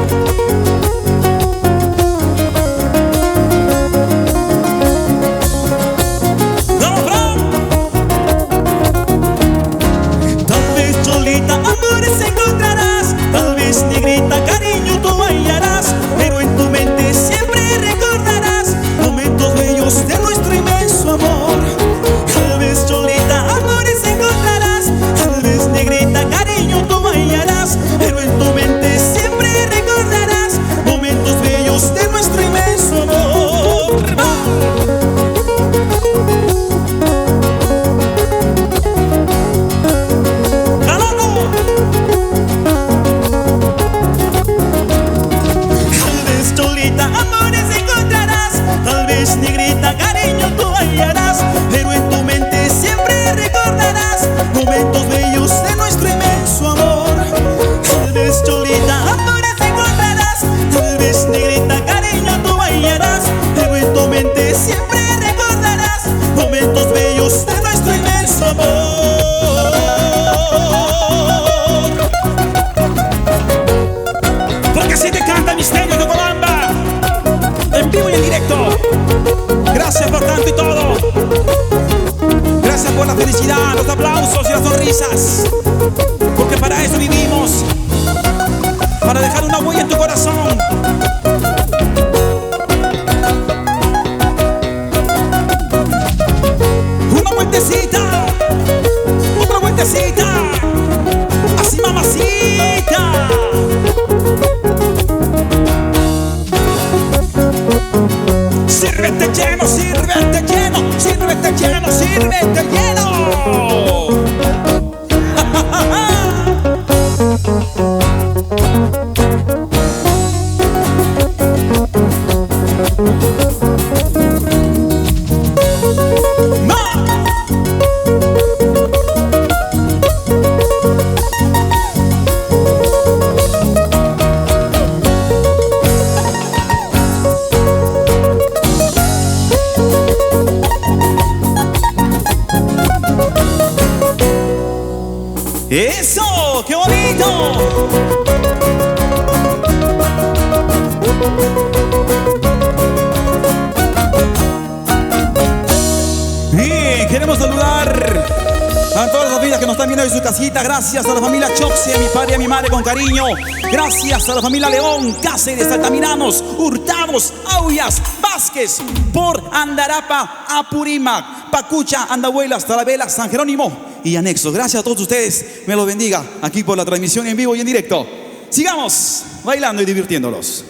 Tal vez Cholita, amores encontrarás. Tal vez negrita, cariño tú hallarás. Pero en tu mente siempre recordarás momentos bellos de nuestro inmenso amor. Tal vez Cholita, amores encontrarás. Tal vez negrita, cariño tú hallarás. Pero en tu mente siempre recordarás momentos bellos de nuestro inmenso amor. Tal vez Cholita, amores encontrarás. Tal vez negrita, cariño tú hallarás. Pero en tu mente siempre recordarás momentos bellos de nuestro inmenso amor. Tal vez Cholita, amores encontrarás. Tal vez negrita, cariño tú hallarás. Pero en tu mente siempre recordarás momentos bellos de nuestro inmenso amor. Porque así te canta Misterio de Ocobamba, en vivo y en directo. Gracias por tanto y todo. Gracias por la felicidad, los aplausos y las sonrisas. Porque para eso vivimos, para dejar una huella en tu corazón. Una vueltecita, otra vueltecita, así mamacita. Sírvete lleno, sírvete lleno, sírvete lleno, sírvete lleno. ¡Eso! ¡Qué bonito! Y queremos saludar a todas las familias que nos están viendo en su casita. Gracias a la familia Choxe, a mi padre y a mi madre con cariño. Gracias a la familia León, Cáceres, Altaminanos, Hurtados, Aullas, Vázquez, por Andarapa, Apurímac, Pacucha, Andahuaylas, Talavera, San Jerónimo y anexos. Gracias a todos ustedes, me los bendiga aquí por la transmisión en vivo y en directo. Sigamos bailando y divirtiéndolos.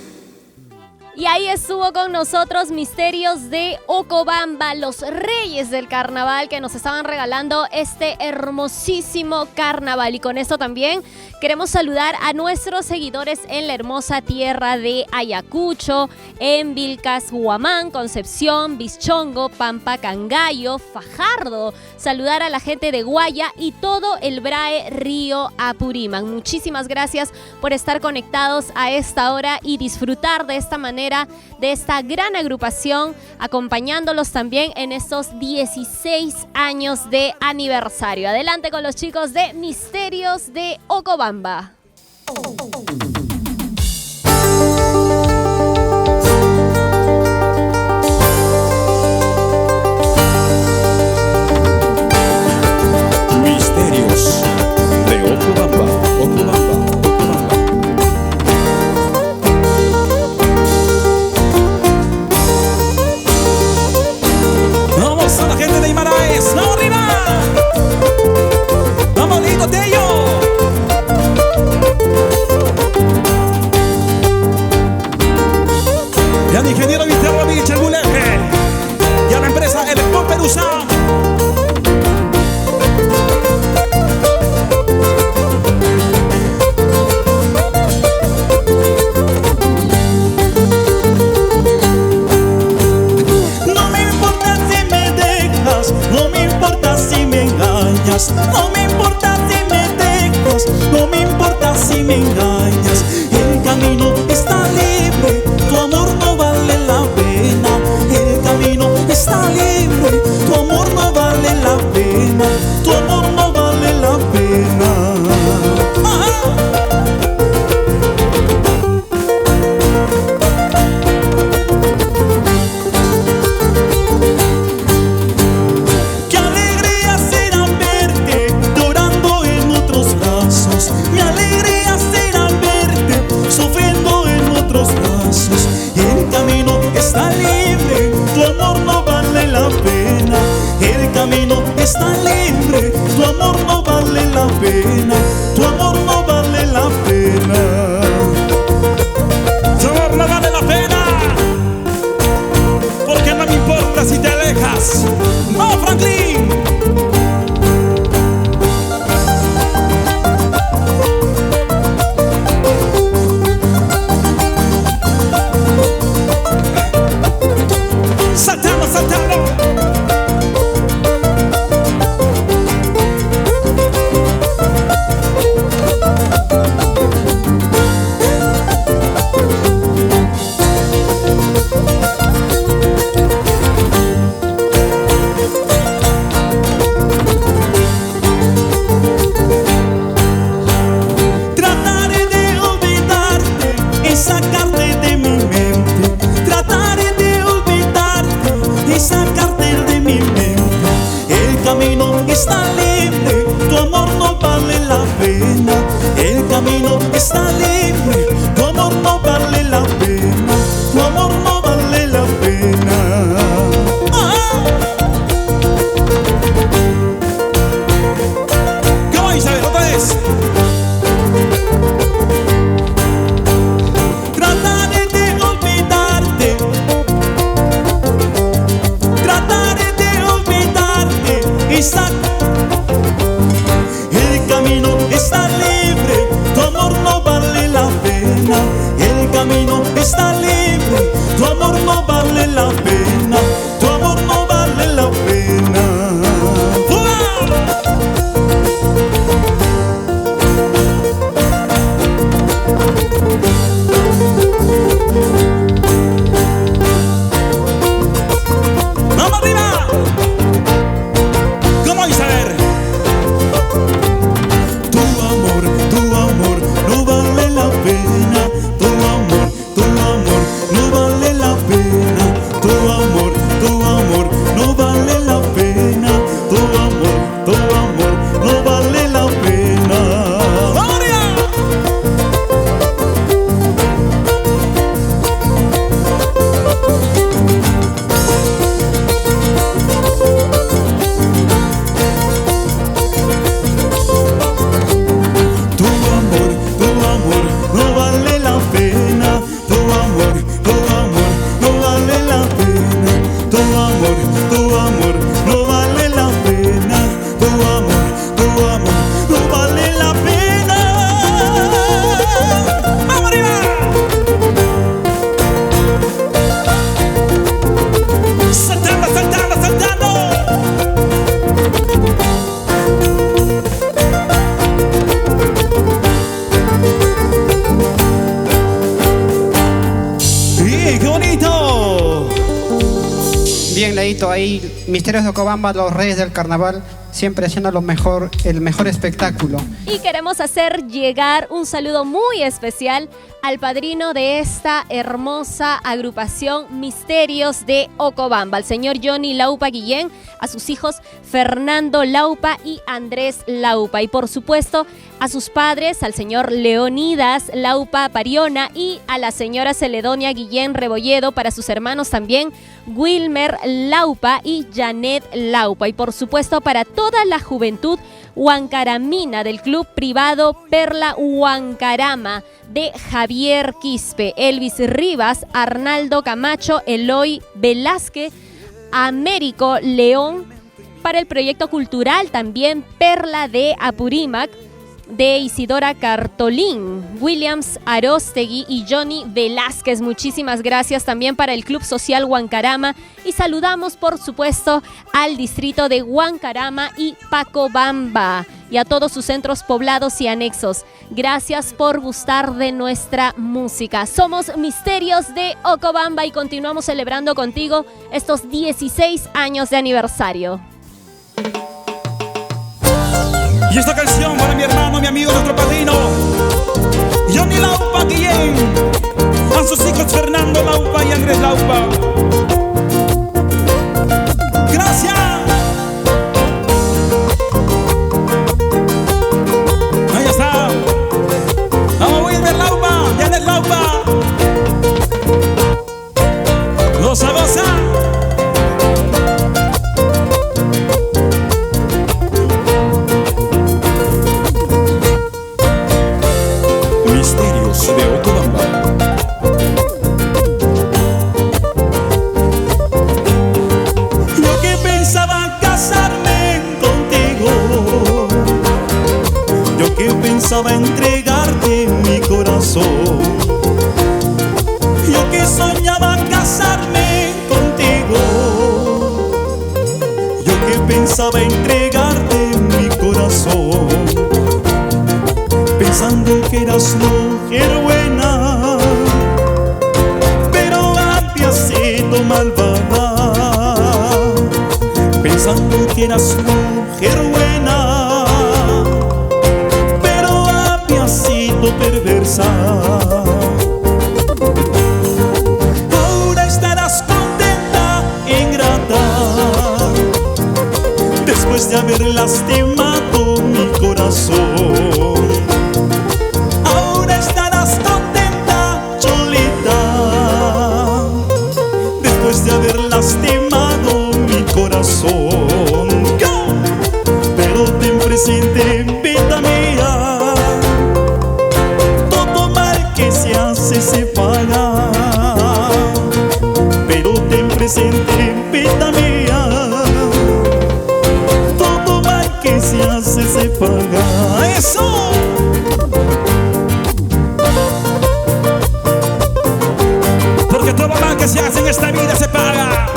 Y ahí estuvo con nosotros Misterios de Ocobamba, los reyes del carnaval que nos estaban regalando este hermosísimo carnaval. Y con esto también queremos saludar a nuestros seguidores en la hermosa tierra de Ayacucho, en Vilcas, Huamán, Concepción, Bischongo, Pampa, Cangallo, Fajardo. Saludar a la gente de Guaya y todo el BRAE Río Apurímac. Muchísimas gracias por estar conectados a esta hora y disfrutar de esta manera de esta gran agrupación, acompañándolos también en estos 16 años de aniversario. Adelante con los chicos de Misterios de Ocobamba. Misterios de Ocobamba, Ocobamba. Vamos a la gente de Imaraes, ¡vamos arriba! ¡Vamos, lindo Tello! camino está libre, tu amor no vale la pena. El camino está libre, tu amor no vale la pena, tu amor no vale la pena. ¡Vamos arriba! ¿Cómo dice? A ver. Tu amor no vale la pena. Tu amor no vale la pena. Tu amor no vale la pena. Tu amor no vale la pena. ¡Vamos arriba! Tu amor no vale la pena. Tu amor no vale la pena. Tu amor no vale la pena. Tu amor no vale la pena. ¡Vamos arriba! ¡Saltando, saltando, saltando! ¡Sí, qué bonito! Bien, Leito, ahí Misterios de Ocobamba, los reyes del carnaval, siempre haciendo lo mejor, el mejor espectáculo. Y queremos hacer llegar un saludo muy especial al padrino de esta hermosa agrupación Misterios de Ocobamba, al señor Johnny Laupa Guillén, a sus hijos Fernando Laupa y Andrés Laupa, y por supuesto a sus padres, al señor Leonidas Laupa Pariona y a la señora Celedonia Guillén Rebolledo, para sus hermanos también Wilmer Laupa y Janet Laupa, y por supuesto para toda la juventud huancaramina del club privado Perla Huancarama de Javier Quispe, Elvis Rivas, Arnaldo Camacho, Eloy Velázquez, Américo León, para el proyecto cultural también Perla de Apurímac, de Isidora Cartolín, Williams Arostegui y Johnny Velázquez. Muchísimas gracias también para el Club Social Huancarama, y saludamos por supuesto al distrito de Huancarama y Pacobamba y a todos sus centros poblados y anexos. Gracias por gustar de nuestra música. Somos Misterios de Ocobamba y continuamos celebrando contigo estos 16 años de aniversario. Y esta canción para mi hermano, mi amigo, nuestro padrino Johnny Laupa Guillén, a sus hijos Fernando Laupa y Andrés Laupa. Gracias. Ahí está. Vamos, Wilmer Laupa y Andrés Laupa. Goza, goza. Misterios de Ocobamba. Yo que pensaba casarme contigo, yo que pensaba entregarte mi corazón, yo que soñaba casarme contigo, yo que pensaba entregarte mi corazón, pensando que eras mujer buena, pero habías sido malvada. Pensando que eras mujer buena, pero habías sido perversa. Ahora estarás contenta, ingrata, después de haber lastimado mi corazón. Ahora estarás contenta, cholita, después de haber lastimado mi corazón. Pero ten presente, vida mía, todo mal que se hace se paga. Pero ten presente, vida mía, todo mal que se hace se paga. ¡Eso! Porque todo mal que se hace en esta vida se paga.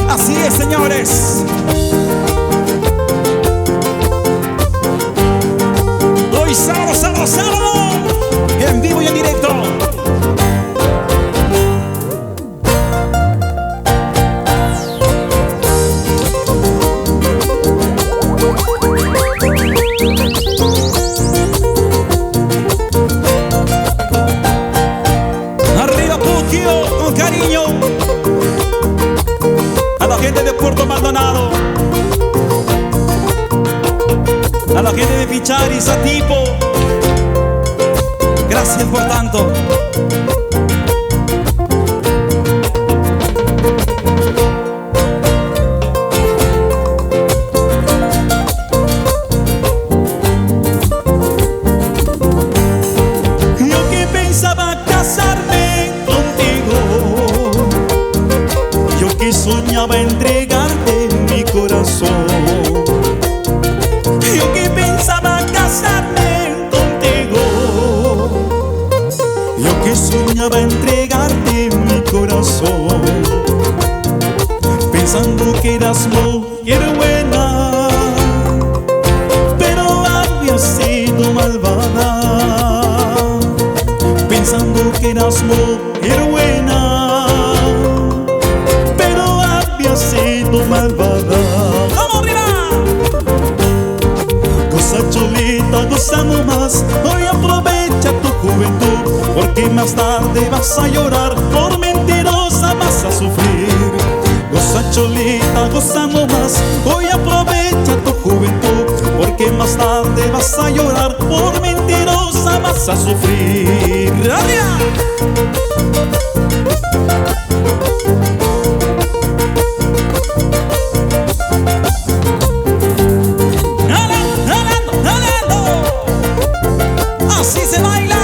Así es, señores. Hoy sábado, sábado, sábado, en vivo y en directo. Arriba Puquio, con cariño. A la gente de Puerto Maldonado, a la gente de Pichari, Satipo, gracias por tanto. Yo que pensaba casarme contigo, yo que soñaba entregarte mi corazón. Yo que pensaba casarme contigo, yo que soñaba entregarte mi corazón, pensando que eras mujer buena, pero había sido malvada. Pensando que eras mujer buena, pero había sido malvada. ¡Vamos arriba! Goza Cholita, goza nomás, hoy aprovecha tu juventud, porque más tarde vas a llorar, por mentirosa vas a sufrir. Goza Cholita, goza nomás, hoy aprovecha tu juventud, porque más tarde vas a llorar, por mentirosa vas a sufrir. ¡Arriba! Así se baila.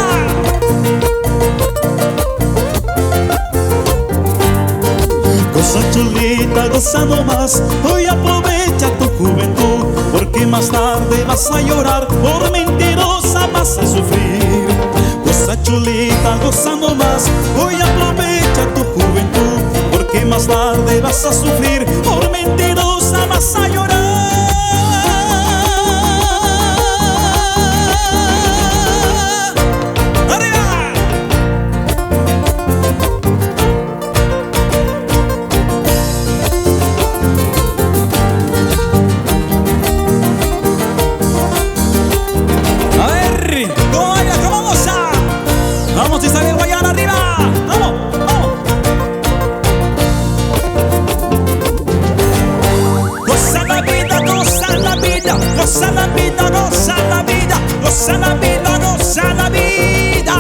Goza Cholita, goza nomás, hoy aprovecha tu juventud, porque más tarde vas a llorar, por mentirosa vas a sufrir. Goza Cholita, goza nomás, hoy aprovecha tu juventud, porque más tarde vas a sufrir, por mentirosa vas a llorar. Vamos a salir Guayana arriba. Vamos, vamos. Goza la vida, goza la vida, goza la vida, goza la vida, goza la vida, goza la vida.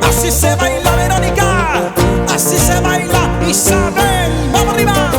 Así se baila Verónica, así se baila Isabel. Vamos arriba.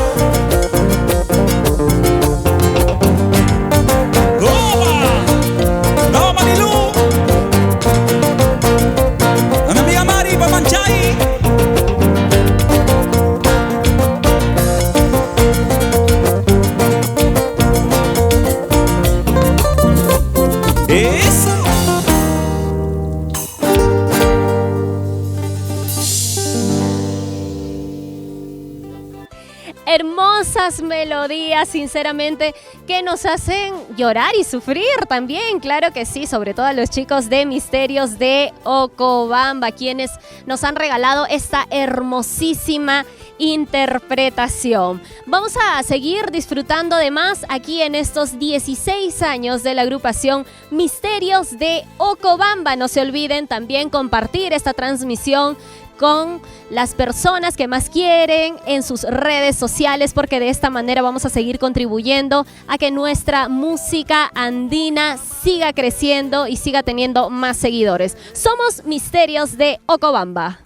Hermosas melodías, sinceramente, que nos hacen llorar y sufrir también, claro que sí, sobre todo a los chicos de Misterios de Ocobamba, quienes nos han regalado esta hermosísima interpretación. Vamos a seguir disfrutando de más aquí en estos 16 años de la agrupación Misterios de Ocobamba. No se olviden también compartir esta transmisión con las personas que más quieren en sus redes sociales, porque de esta manera vamos a seguir contribuyendo a que nuestra música andina siga creciendo y siga teniendo más seguidores. Somos Misterios de Ocobamba.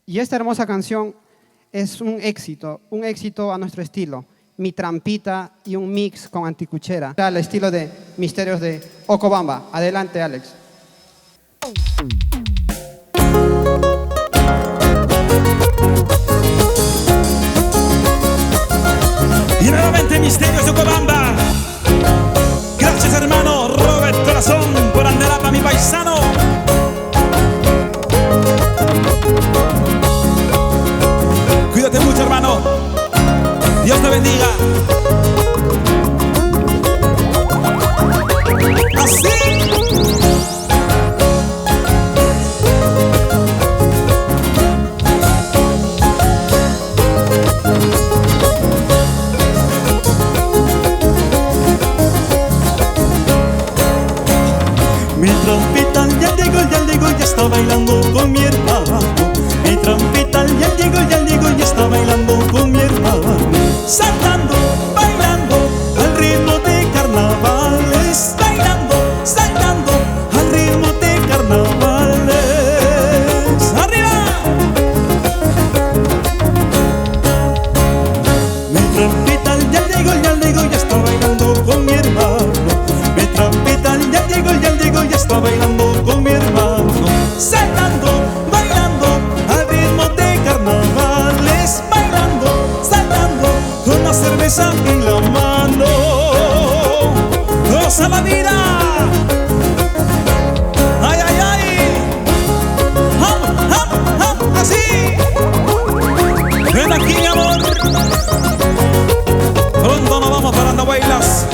Y esta hermosa canción es un éxito a nuestro estilo. Mi trampita y un mix con anticuchera. Al estilo de Misterios de Ocobamba. Adelante, Alex. Y nuevamente Misterios de Ocobamba. Gracias Mi trampita ya llegó, ya está bailando con mi hermano. Mi trampita ya llegó, ya está bailando con mi hermano. Saltando, bailando al ritmo de carnavales. Bailando, saltando al ritmo de carnavales. ¡Arriba! Mi trampita ya llegó, ya está bailando con mi hermano. Mi trampita ya llegó, ya está bailando con mi hermano. Saltando, bailando al ritmo de carnavales. Bailando, saltando con la cerveza en la mano. ¡Goza la vida! ¡Ay, ay, ay! ¡Hum, hum, hum! ¡Así! ¡Ven aquí, mi amor! Pronto nos vamos para Andahuaylas.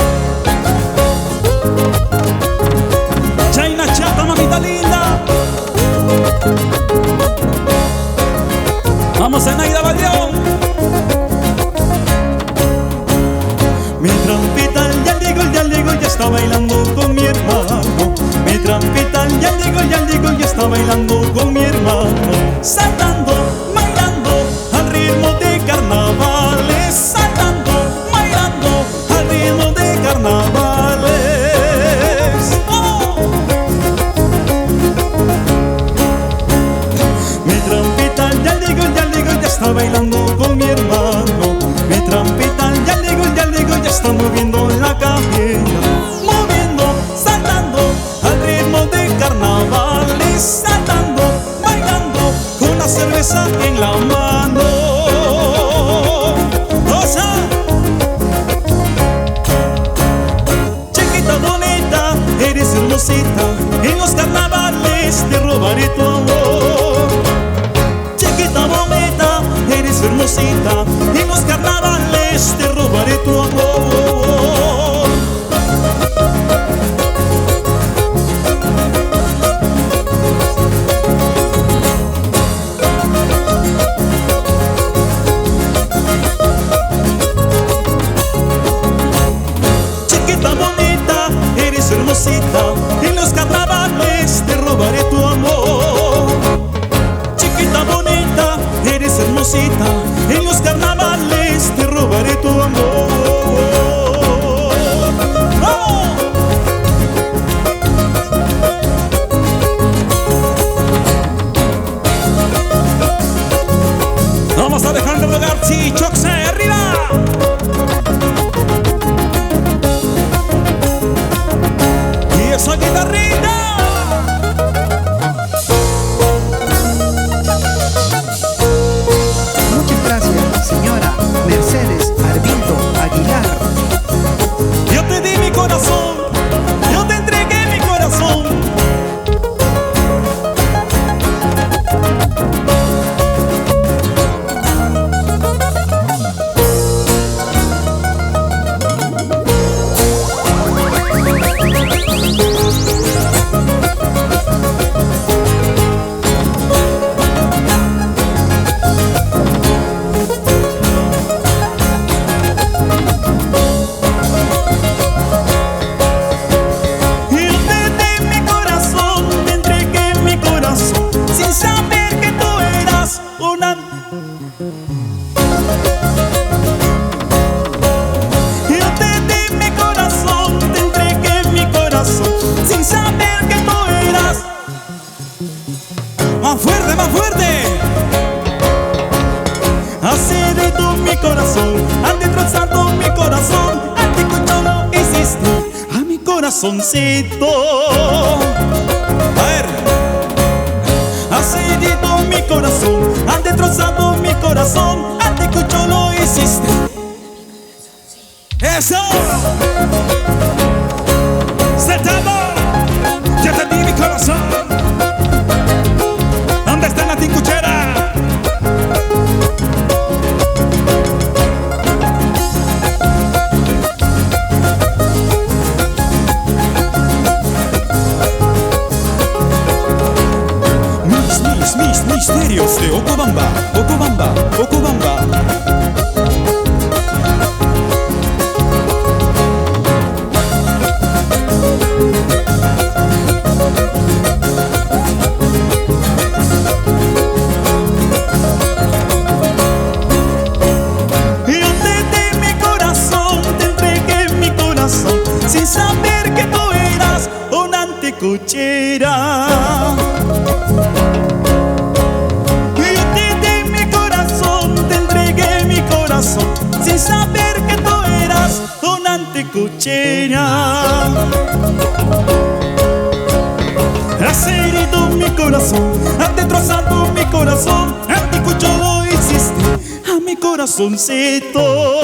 China chata, mamita linda. Vamos en Aida Valleón. Mi trampita ya llegó, ya está bailando con mi hermano. Mi trampita ya llegó, ya está bailando con mi hermano. Saltando, bailando al ritmo de carnavales. Saltando, bailando al ritmo de carnavales. ¡Oh! Mi trampita ya llegó, ya está bailando con mi hermano. Mi trampita ya llegó, ya está moviendo la cabeza. Moviendo, saltando al ritmo de carnavales. Saltando, bailando con la cerveza en la mano. ¡Rosa! Chiquita bonita, eres hermosita. En los carnavales te robaré tu amor. Chiquita bonita, eres hermosita. En los carnavales te robaré tu amor. Chiquita bonita, eres hermosita. En los carnavales te robaré tu amor. Chiquita bonita, eres hermosita. En los carnavales te robaré tu amor. ¡Oh! Vamos a dejar de lugar, sí, Choxe, arriba. Y esa guitarrita. Muchas gracias, señora Mercedes Arvindo Aguilar. Yo te di mi corazón, yo te entregué mi corazón. Más fuerte, más fuerte. Has herido mi corazón, has destrozado mi corazón, anticucho lo hiciste a mi corazoncito. A ver. Has herido mi corazón, has destrozado mi corazón, anticucho lo hiciste. ¡Eso! ¡Setado! ¡Ya te di mi corazón! ¿Dónde está la tincuchera? Mis misterios de Okobamba, Okobamba, Okobamba. anticuchera. Yo te di mi corazón, te entregué mi corazón, sin saber que tú eras una anticuchera. Has herido mi corazón, has destrozado mi corazón, anticucho lo hiciste a mi corazoncito.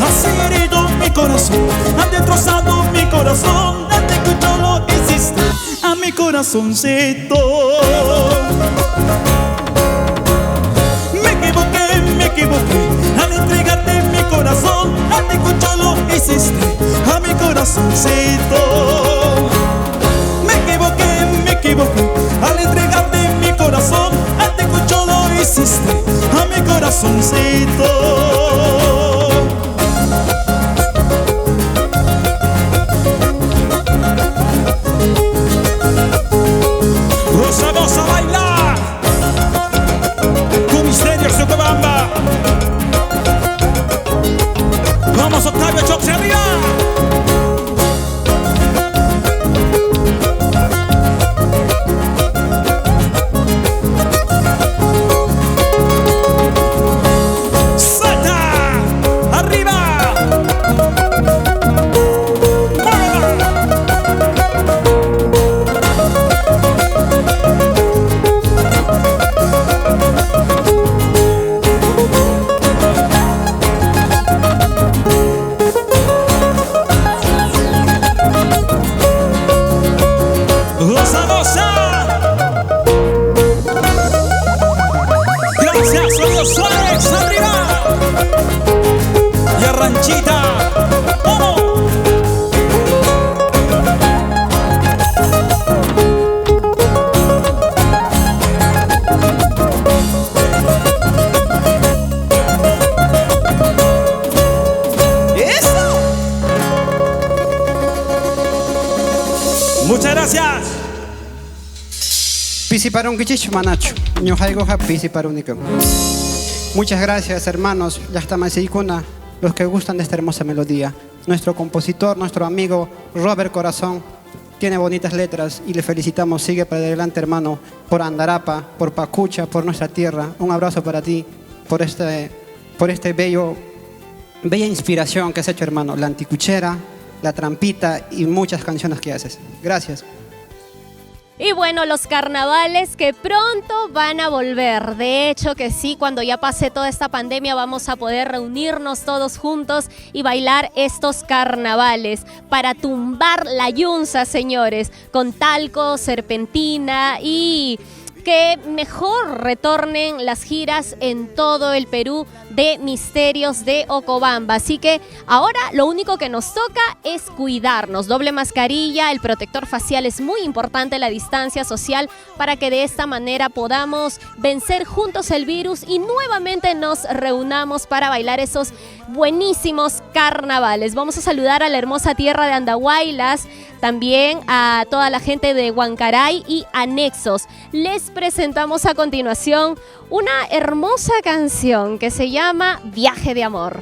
Has herido mi corazón, has destrozado mi corazón, anticucho lo hiciste a mi corazoncito. Me equivoqué al entregarte mi corazón, anticucho lo hiciste a mi corazoncito. Me equivoqué al entregarte mi corazón, anticucho lo hiciste a mi corazoncito. Vamos a bailar con Misterios de Ocobamba. Vamos, Octavio Chox, arriba. ¡Salta! ¡Arriba! ¡Goza, goza! Gracias, Sonido Suárez, arriba. Y a Ranchita, ¡vamos! ¡Eso! Muchas gracias. Pisiparunkichich manachu, ñuhaygoja pisiparunikam. Muchas gracias, hermanos, Llaqtamasíykuna, los que gustan de esta hermosa melodía. Nuestro compositor, nuestro amigo Robert Corazón, tiene bonitas letras y le felicitamos. Sigue para adelante, hermano, por Andarapa, por Pacucha, por nuestra tierra. Un abrazo para ti, por este bella inspiración que has hecho, hermano. La anticuchera, la trampita y muchas canciones que haces. Gracias. Y bueno, los carnavales que pronto van a volver. De hecho que sí, cuando ya pase toda esta pandemia vamos a poder reunirnos todos juntos y bailar estos carnavales para tumbar la yunza, señores, con talco, serpentina y que mejor retornen las giras en todo el Perú de Misterios de Ocobamba. Así que ahora lo único que nos toca es cuidarnos. Doble mascarilla, el protector facial es muy importante, la distancia social, para que de esta manera podamos vencer juntos el virus y nuevamente nos reunamos para bailar esos buenísimos carnavales. Vamos a saludar a la hermosa tierra de Andahuaylas, también a toda la gente de Huancaray y anexos. Les presentamos a continuación una hermosa canción que se llama Viaje de Amor.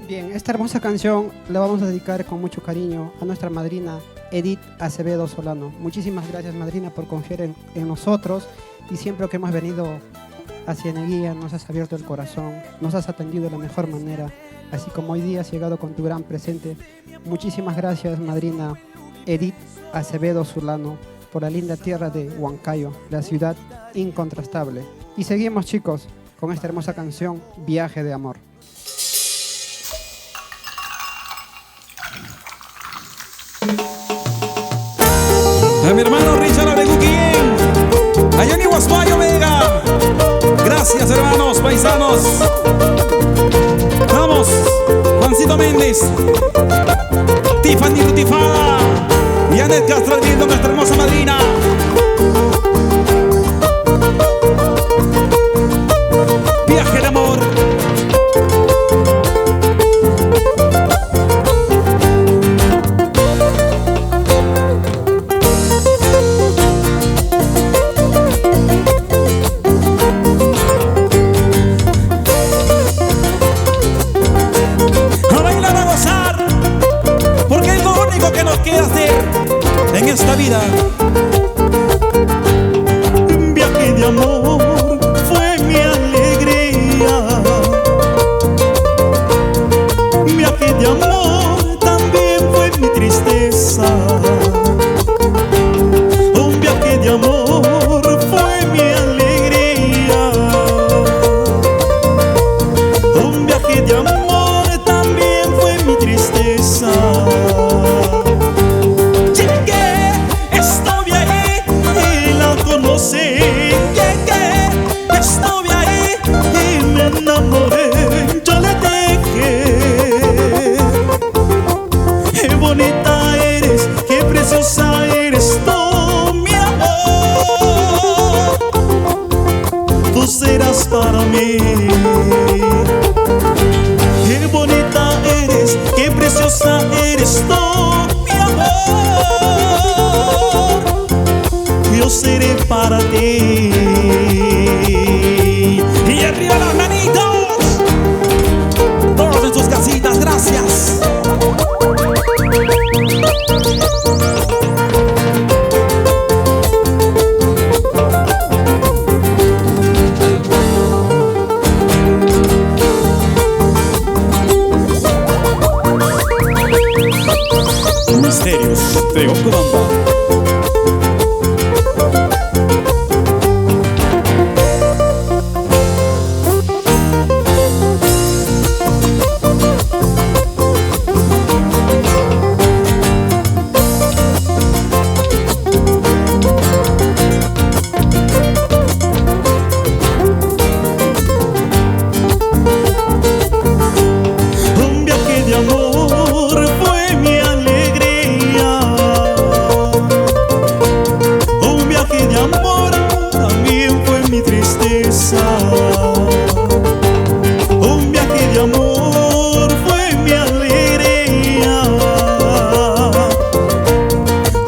Bien, esta hermosa canción la vamos a dedicar con mucho cariño a nuestra madrina Edith Acevedo Solano. Muchísimas gracias, madrina, por confiar en nosotros, y siempre que hemos venido a Cieneguilla nos has abierto el corazón, nos has atendido de la mejor manera, así como hoy día has llegado con tu gran presente. Muchísimas gracias, madrina Edith Acevedo Solano, por la linda tierra de Huancayo, la ciudad incontrastable. Y seguimos, chicos, con esta hermosa canción, Viaje de Amor. A mi hermano Richard Areguquín, allá en Iguazmayo, Vega. Gracias, hermanos paisanos. Vamos, Juancito Méndez, Tiffany Rutifada y Anet Castro, nuestra hermosa madrina. Viaje de amor. A bailar, a gozar, porque la vida. Un viaje de amor fue mi alegría. Un viaje de amor también fue mi tristeza. Un viaje de amor fue mi alegría. Un viaje de amor también fue mi tristeza. Llegué, estuve ahí y la conocí. Llegué, estuve ahí y me enamoré. Yo le dije, qué bonita eres, qué preciosa eres tú, mi amor. Tú serás para mí. Qué bonita eres, qué preciosa eres tú, mi amor. Yo seré para ti. Y arriba las manitos, todos en sus casitas, gracias. Misterios de Ocobamba. Un viaje de amor fue mi alegría. Un viaje de amor también fue mi tristeza. Un viaje de amor fue mi alegría.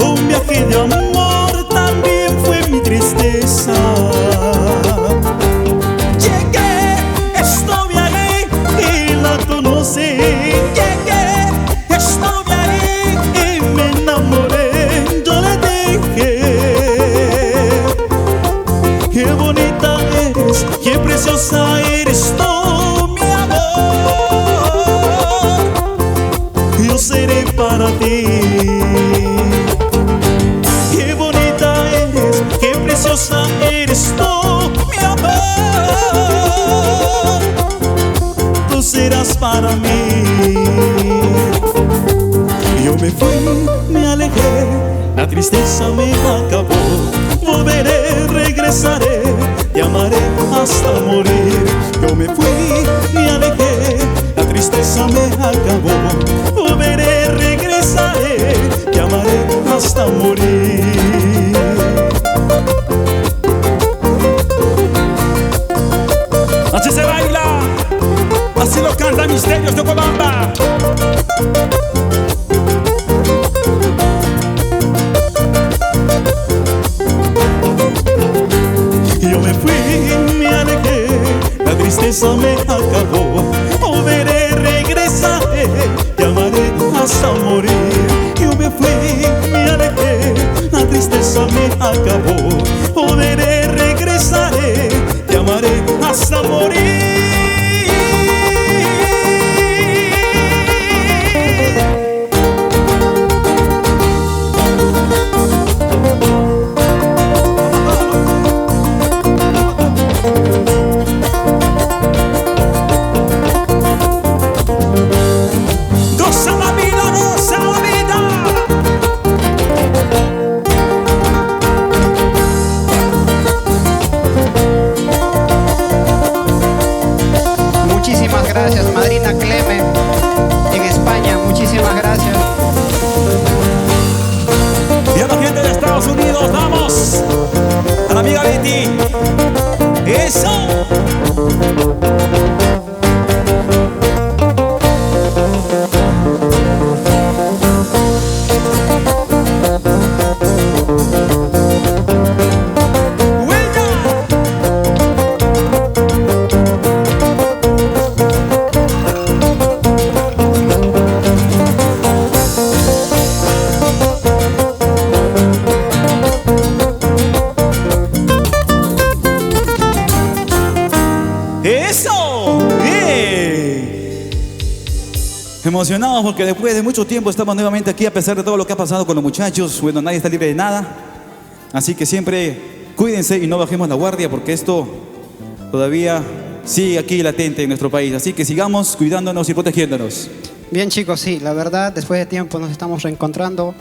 Un viaje de amor también fue mi tristeza. Llegué, estuve ahí y la conocí. Llegué, estuve ahí y me enamoré. Yo le dije, qué bonita eres, qué preciosa eres tú, mi amor. Yo seré para ti. Qué bonita eres, qué preciosa eres tú, mi amor. Tú serás para mí. Yo me fui, me alejé, la tristeza me acabó. Volveré, regresaré, te amaré hasta morir. Yo me fui, me alejé, la tristeza me acabó. Volveré, regresaré, te amaré hasta morir. Así se baila, así lo canta Misterios de Ocobamba. Yo me fui, me alejé, la tristeza me acabó. Volveré, regresaré, te amaré hasta morir. Yo me fui, me alejé, la tristeza me acabó. Volveré, regresaré, te amaré hasta morir. Goza la vida, goza la vida. Emocionados porque después de mucho tiempo estamos nuevamente aquí a pesar de todo lo que ha pasado con los muchachos. Bueno, nadie está libre de nada. Así que siempre cuídense y no bajemos la guardia porque esto todavía sigue aquí latente en nuestro país. Así que sigamos cuidándonos y protegiéndonos. Bien chicos, sí, la verdad, después de tiempo nos estamos reencontrando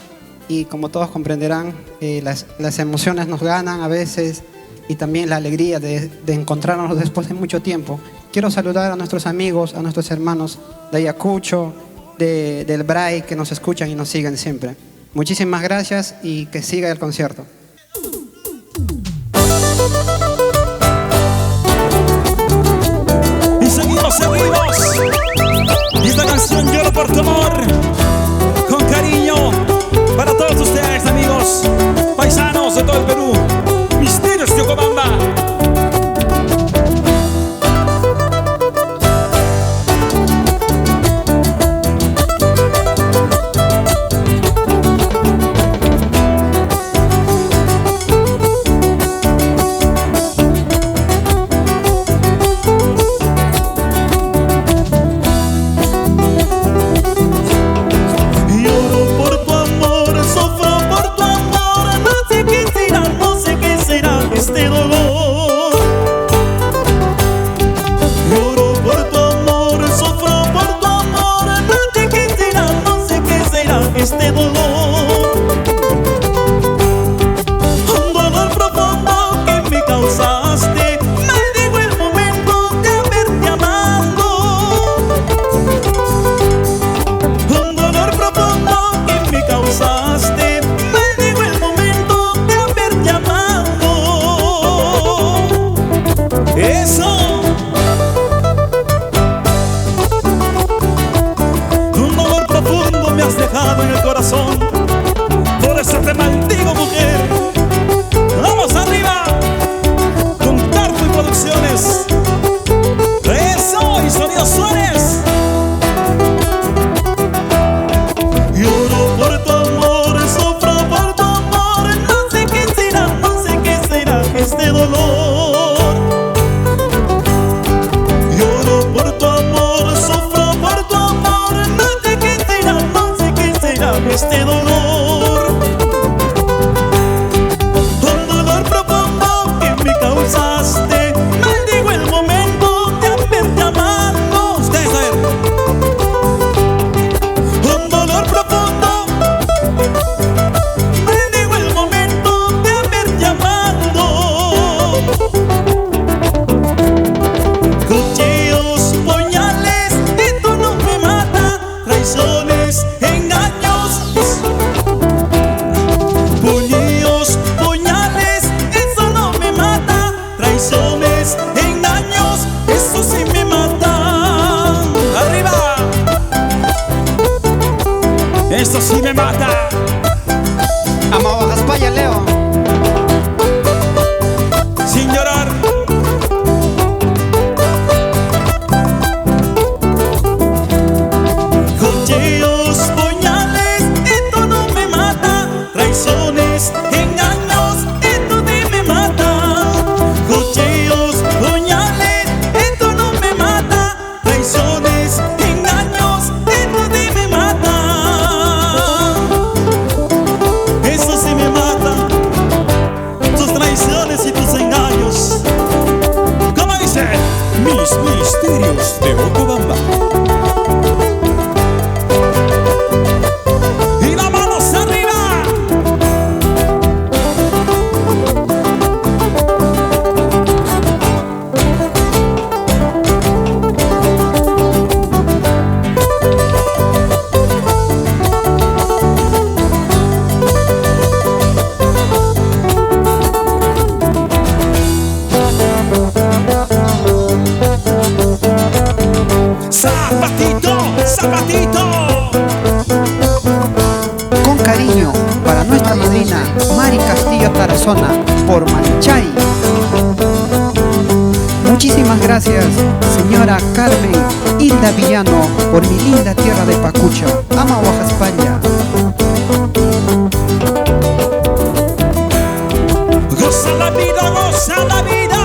y como todos comprenderán, las emociones nos ganan a veces y también la alegría de encontrarnos después de mucho tiempo. Quiero saludar a nuestros amigos, a nuestros hermanos de Ayacucho, del Bray, que nos escuchan y nos siguen siempre. Muchísimas gracias y que siga el concierto. Y seguimos. Y esta canción Lloro por tu amor, con cariño para todos ustedes, amigos, paisanos de todo el Perú. Misterios de Ocobamba. Este dolor, un dolor profundo que me causaste. Maldigo el momento de haberte amado. Un dolor profundo que me causaste. Maldigo el momento de haberte amado. Eso. Me has dejado en el corazón, por eso te maldigo, mujer. Vamos arriba con Tartu y Producciones. Eso y Sonido Suárez. Lloro por tu amor, sufro por tu amor. No sé qué será, no sé qué será este dolor. Lloro por tu amor, sufro por tu amor. No sé qué será, no sé qué será este dolor. Un dolor profundo que me causaste. Maldigo el momento de haberte amado. Ustedes a ver. Un dolor profundo. Maldigo el momento de haberte amado. Cuchillos, puñales, esto no me mata. Traiciones, engaños. Puñillos, puñales, eso no me mata. Traiciones, engaños, eso sí me mata. ¡Arriba! Eso sí me mata. Amado España, Leo. Sin llorar. Cuchillos, puñales, esto no me mata. Traiciones, engaños, esto sí me mata. Cuchillos, puñales, esto no me mata. Traiciones, engaños, esto sí me mata. Eso sí me mata. Tus traiciones y tus engaños. ¿Cómo dice? Mis misterios de Ocobamba. Y las manos arriba. Zapatito, zapatito. Con cariño para nuestra madrina Mari Castillo Tarazona por Manchay. Muchísimas gracias, señora Carmen Hilda Villano, por mi linda tierra de Pacucha. Ama Baja España. Goza la vida, goza la vida.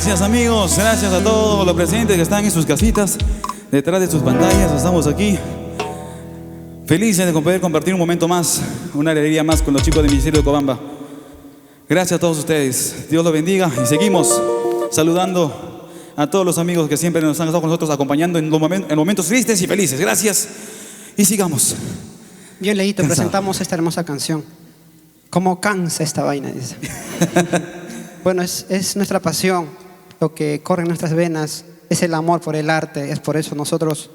Gracias amigos, gracias a todos los presentes que están en sus casitas, detrás de sus pantallas. Estamos aquí felices de poder compartir un momento más, una alegría más con los chicos del Ministerio de Ocobamba. Gracias a todos ustedes, Dios los bendiga y seguimos saludando a todos los amigos que siempre nos han estado con nosotros acompañando en momentos tristes y felices. Gracias y sigamos. Bien, Leito, Cansado. presentamos esta hermosa canción. ¿Cómo cansa esta vaina? Dice. Bueno, es nuestra pasión, lo que corre en nuestras venas, es el amor por el arte, es por eso nosotros,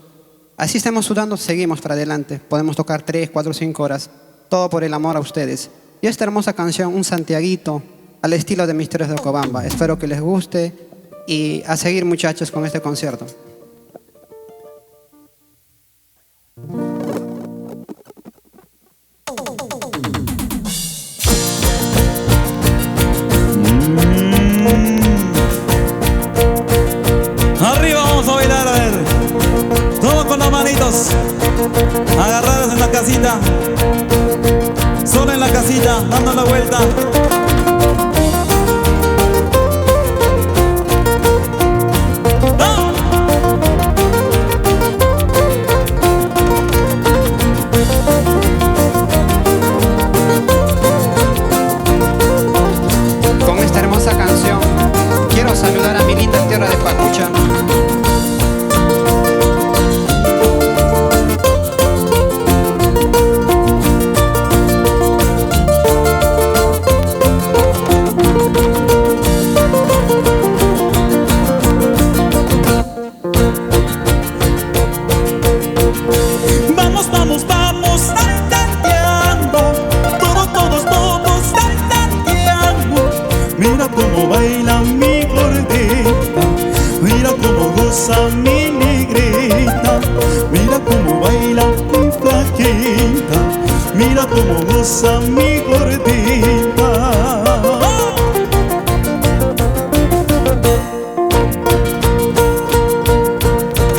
así estamos sudando, seguimos para adelante. Podemos tocar 3, 4, 5 horas, todo por el amor a ustedes. Y esta hermosa canción, un santiaguito, al estilo de Misterios de Ocobamba. Espero que les guste y a seguir, muchachos, con este concierto. Arriba vamos a bailar, a ver. Todos con las manitos agarradas en la casita. Solo en la casita, dando la vuelta. ¡Ah! Con esta hermosa canción quiero saludar a mi linda tierra de Pacucha. Vamos, vamos, vamos saltateando, todos saltateando. Mira cómo baila mi gordita, mira cómo goza mi negrita, mira cómo baila mi flaquita, mira cómo goza mi gordita.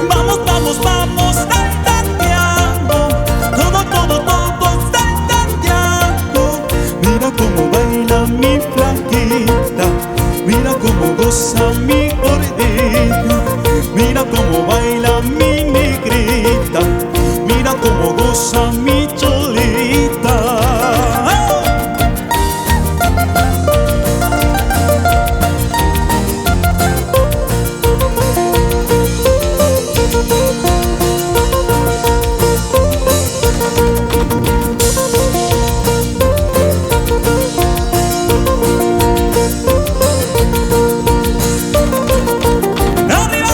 Vamos, vamos, vamos saltateando, todos saltateando. Mira cómo baila mi flaquita, mira cómo goza mi gordita, mira cómo baila mi negrita, mira cómo goza mi cholita. ¡Arriba!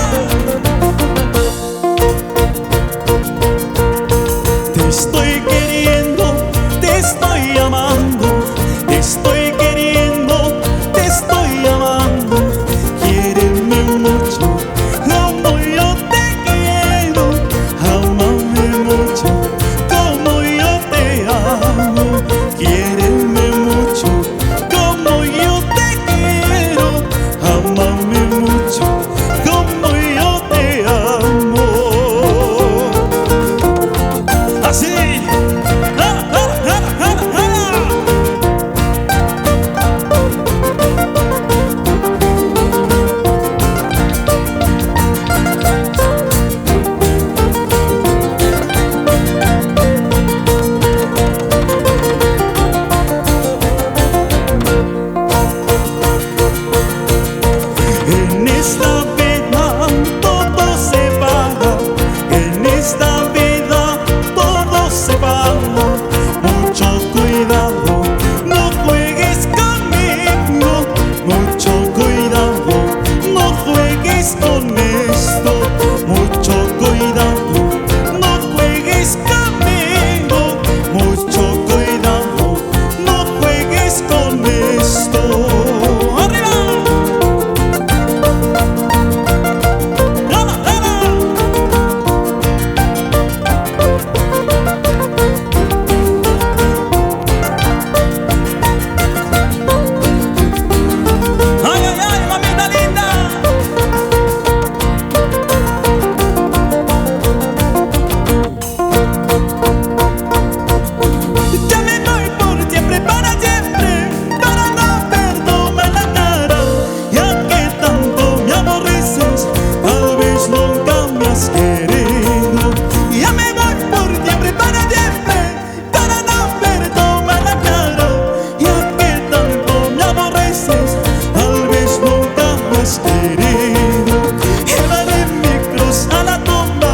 querido. Llevaré mi cruz a la tumba,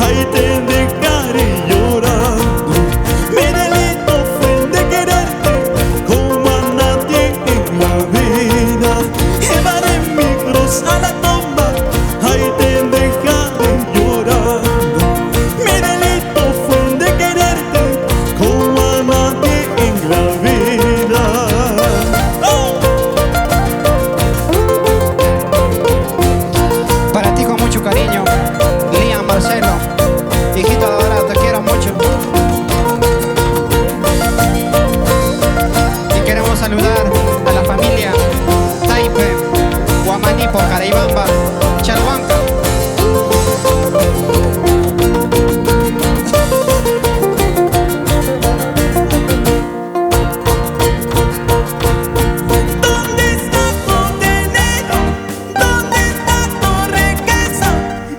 ahí te dejaré llorando. Mi delito fue de quererte como a nadie en la vida. Llevaré mi cruz a la tumba, ahí te dejaré llorando. Mi delito fue de quererte como a nadie en la vida. ¡Oh! Para ti con mucho cariño, Liam Marcelo, hijito adorado, te quiero mucho. Y queremos saludar a la familia Taipe, Guamaní por Caraibamba, Chalhuanca. ¿Dónde está tu dinero? ¿Dónde está tu riqueza?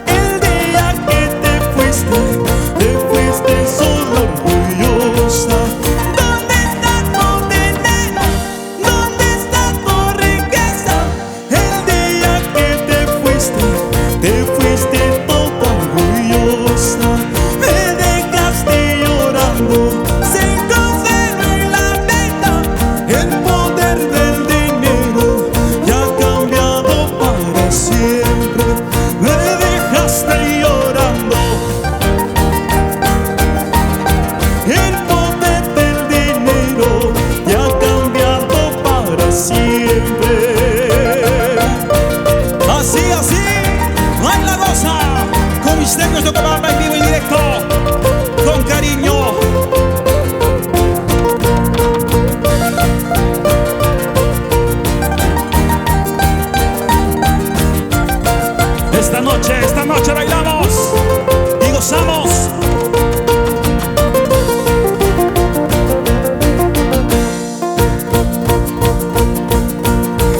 El día que te fuiste solo orgullosa. ¿Dónde está tu dinero? ¿Dónde está tu riqueza? El día que te fuiste toda orgullosa. Me dejaste llorando sin consuelo en la vida. El poder del dinero ya ha cambiado para siempre. Me dejaste llorando. El poder del dinero ya ha cambiado para siempre. Así, ¡ay la goza! Con Misterios de Ocobamba en vivo y directo, con cariño. Esta noche bailamos y gozamos.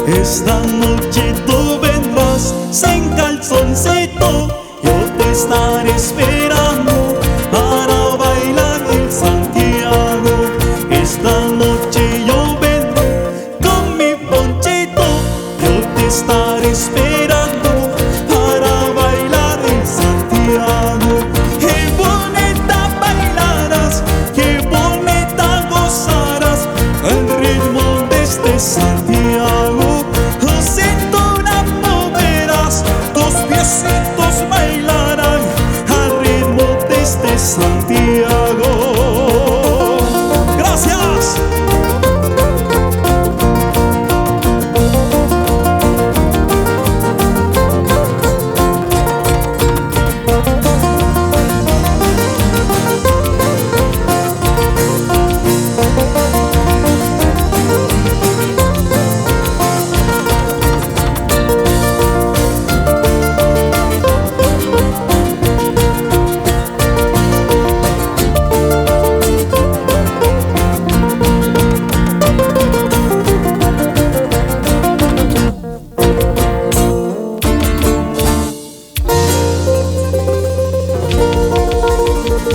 Esta noche tú vendrás sin calzoncito, yo te estaré esperando para bailar en Santiago. Esta noche yo vendré con mi ponchito, yo te estaré esperando para bailar en Santiago. Qué bonita bailarás, qué bonita gozarás al ritmo de este Santiago. Tu cintura moverás, tus piecitos bailarán al ritmo de este Santiago. Gracias.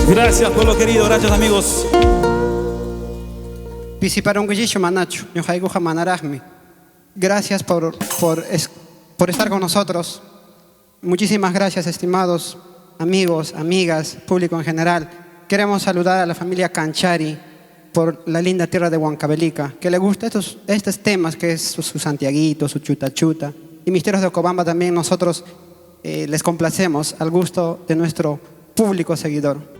Gracias, pueblo querido, gracias amigos. Pisiparunguillishu Manachu, Ñuhayguja Manarajmi. Gracias por estar con nosotros. Muchísimas gracias, estimados amigos, amigas, público en general. Queremos saludar a la familia Canchari por la linda tierra de Huancavelica, que le gusta estos temas, que es su santiaguito, su chuta chuta. Y Misterios de Ocobamba también nosotros les complacemos al gusto de nuestro público seguidor.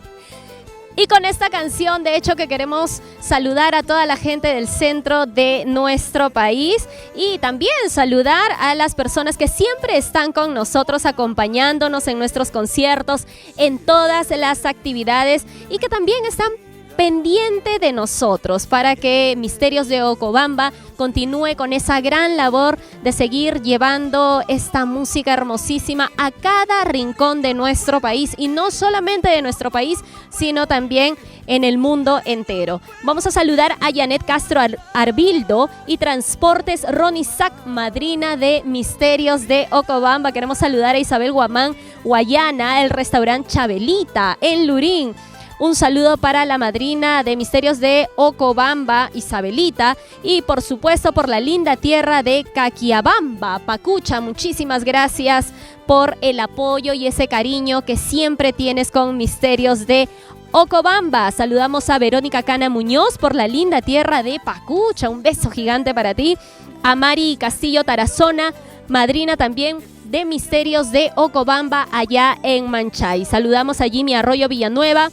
Y con esta canción, de hecho, que queremos saludar a toda la gente del centro de nuestro país y también saludar a las personas que siempre están con nosotros, acompañándonos en nuestros conciertos, en todas las actividades y que también están pendiente de nosotros para que Misterios de Ocobamba continúe con esa gran labor de seguir llevando esta música hermosísima a cada rincón de nuestro país, y no solamente de nuestro país, sino también en el mundo entero. Vamos a saludar a Janet Castro Arbildo y Transportes Ronnie Sac, madrina de Misterios de Ocobamba. Queremos saludar a Isabel Guamán Guayana, el restaurante Chabelita en Lurín. Un saludo para la madrina de Misterios de Ocobamba, Isabelita, y por supuesto por la linda tierra de Caquiabamba, Pacucha. Muchísimas gracias por el apoyo y ese cariño que siempre tienes con Misterios de Ocobamba. Saludamos a Verónica Cana Muñoz por la linda tierra de Pacucha. Un beso gigante para ti. A Mari Castillo Tarazona, madrina también de Misterios de Ocobamba allá en Manchay. Saludamos a Jimmy Arroyo Villanueva,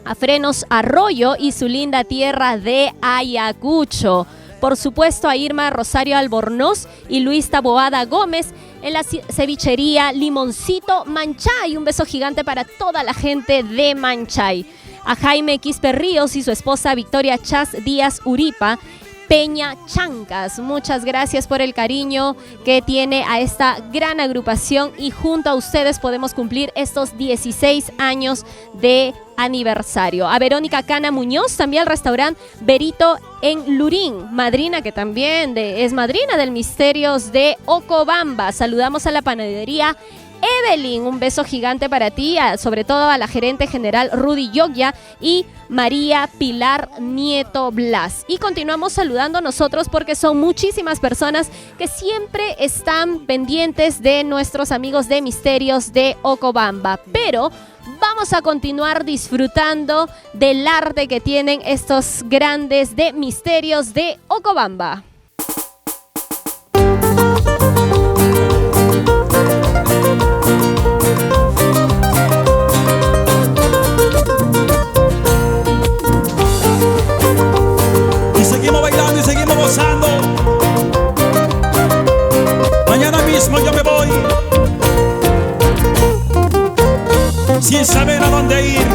a Frenos Arroyo y su linda tierra de Ayacucho. Por supuesto a Irma Rosario Albornoz y Luis Taboada Gómez en la cevichería Limoncito Manchay. Un beso gigante para toda la gente de Manchay. A Jaime Quispe Ríos y su esposa Victoria Chas Díaz Uripa, Peña Chancas. Muchas gracias por el cariño que tiene a esta gran agrupación y junto a ustedes podemos cumplir estos 16 años de aniversario. A Verónica Cana Muñoz, también al restaurante Berito en Lurín, madrina que también es madrina del Misterios de Ocobamba. Saludamos a la panadería Evelyn, un beso gigante para ti, sobre todo a la gerente general Rudy Yogya y María Pilar Nieto Blas. Y continuamos saludando nosotros porque son muchísimas personas que siempre están pendientes de nuestros amigos de Misterios de Ocobamba. Pero vamos a continuar disfrutando del arte que tienen estos grandes de Misterios de Ocobamba. Seguimos bailando y seguimos gozando. Mañana mismo yo me voy sin saber a dónde ir.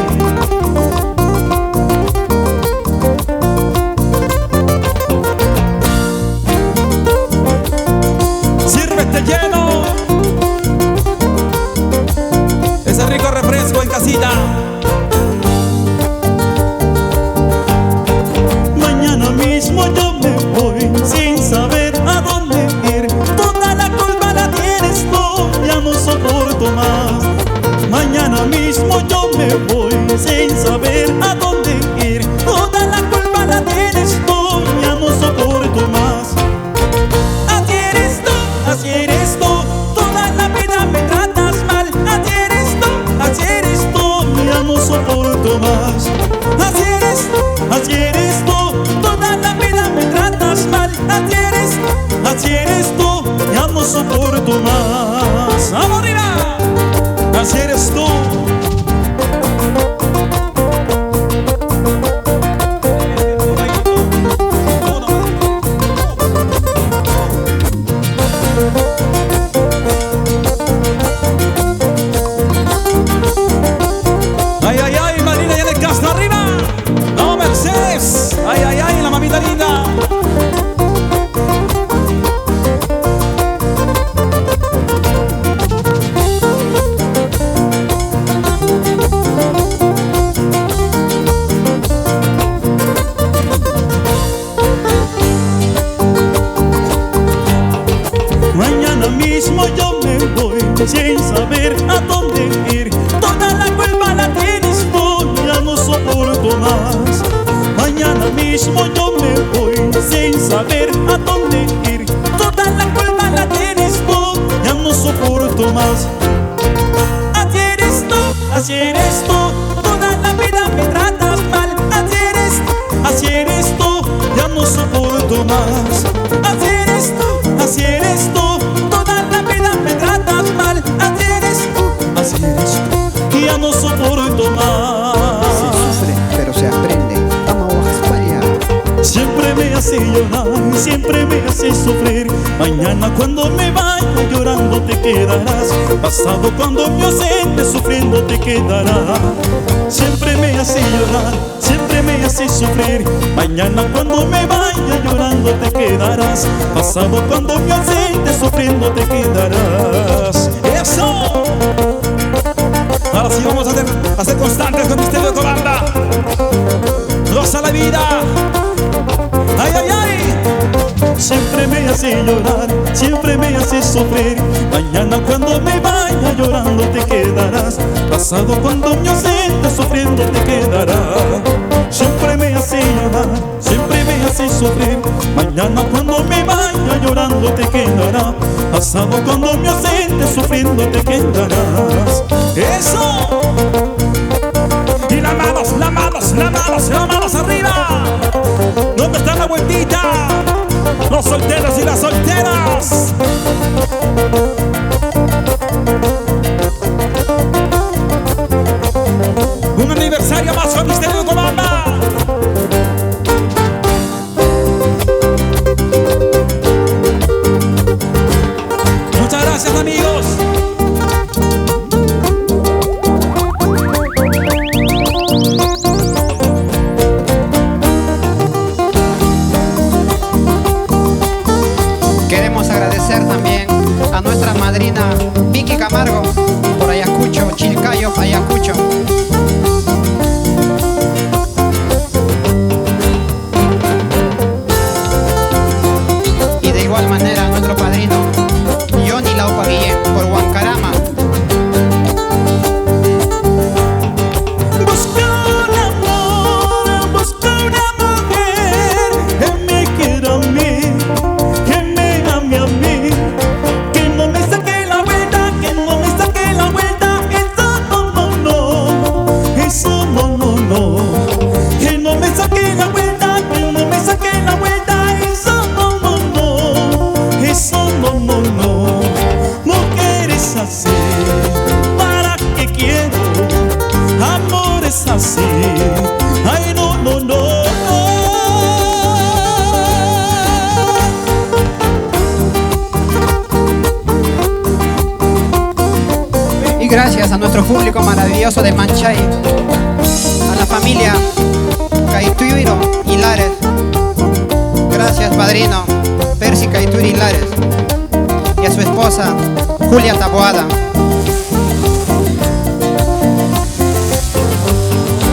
Sírvete lleno ese rico refresco en casita. Mismo yo me voy sin saber a dónde ir. Toda la culpa la tienes tú, ya no soporto más. Mañana mismo yo me voy sin saber a dónde ir. Toda la culpa la tienes tú, ya no soporto más. Así eres tú, toda la vida me tratas mal. Así eres tú, ya no soporto más. Así eres tú, toda la vida me tratas mal. Así eres tú, ya no soporto más. ¡Vamos, Rina! Así eres tú. Ay, ay, ay, Marina, ya de casa arriba. No, Mercedes. Ay, ay, ay, la mamita linda. Mañana mismo yo me voy sin saber a dónde ir. Toda la culpa la tienes tú, ya no soporto más. Mañana mismo yo me voy sin saber a dónde ir. Toda la culpa la tienes tú, ya no soporto más. Así eres tú, toda la vida me tratas mal. Así eres tú, ya no soporto más. Así eres tú, toda la vida me tratas mal. Así eres tú, ya no soporto más. Se sufre, pero se aprende. Vamos a España. Siempre me hace llorar, siempre me hace sufrir. Mañana cuando me vaya llorando te quedarás. Pasado cuando me ausente sufriendo te quedarás. Siempre me hace llorar, siempre me hace sufrir. Mañana cuando me vaya llorando te quedarás. Pasado cuando me ausente sufriendo te quedarás. ¡Eso! Ahora sí vamos a ser constantes con Misterio de Ocobamba. Goza la vida. ¡Ay, ay, ay! Siempre me hace llorar, siempre me hace sufrir. Mañana cuando me vaya llorando te quedarás. Pasado cuando me ausente sufriendo te quedarás. Siempre me hace llorar, siempre me hace sufrir. Mañana cuando me vaya llorando te quedarás. Pasado cuando me ausente sufriendo te quedarás. ¡Eso! Y las manos, las manos, las manos, las manos arriba. ¿Dónde está la vueltita? Los solteros y las solteras. Un aniversario más con Misterio de Ocobamba. Muchas gracias, amigos. Queremos agradecer también a nuestra madrina Vicky Camargo por Ayacucho, Chilcayo, Ayacucho. Y de igual manera a nuestro padrino Johnny Laupa Guillén por Huancarama. Busca un amor, busca una mujer que me quiera a mí, que me ame a mí, que no me saque la vuelta, que no me saque la vuelta. Eso no, no, no, eso no, no, no, que no me saque la vuelta, que no me saque la vuelta. Eso no, no, no, eso no, no, no. Mujeres así, ¿para qué quiero? Amores así, ay no, no, no, no. Y gracias a nuestro público maravilloso de Manchay, a la familia Caituiro Hilares. Gracias, padrino Percy Caituiro Hilares, y a su esposa Julia Taboada.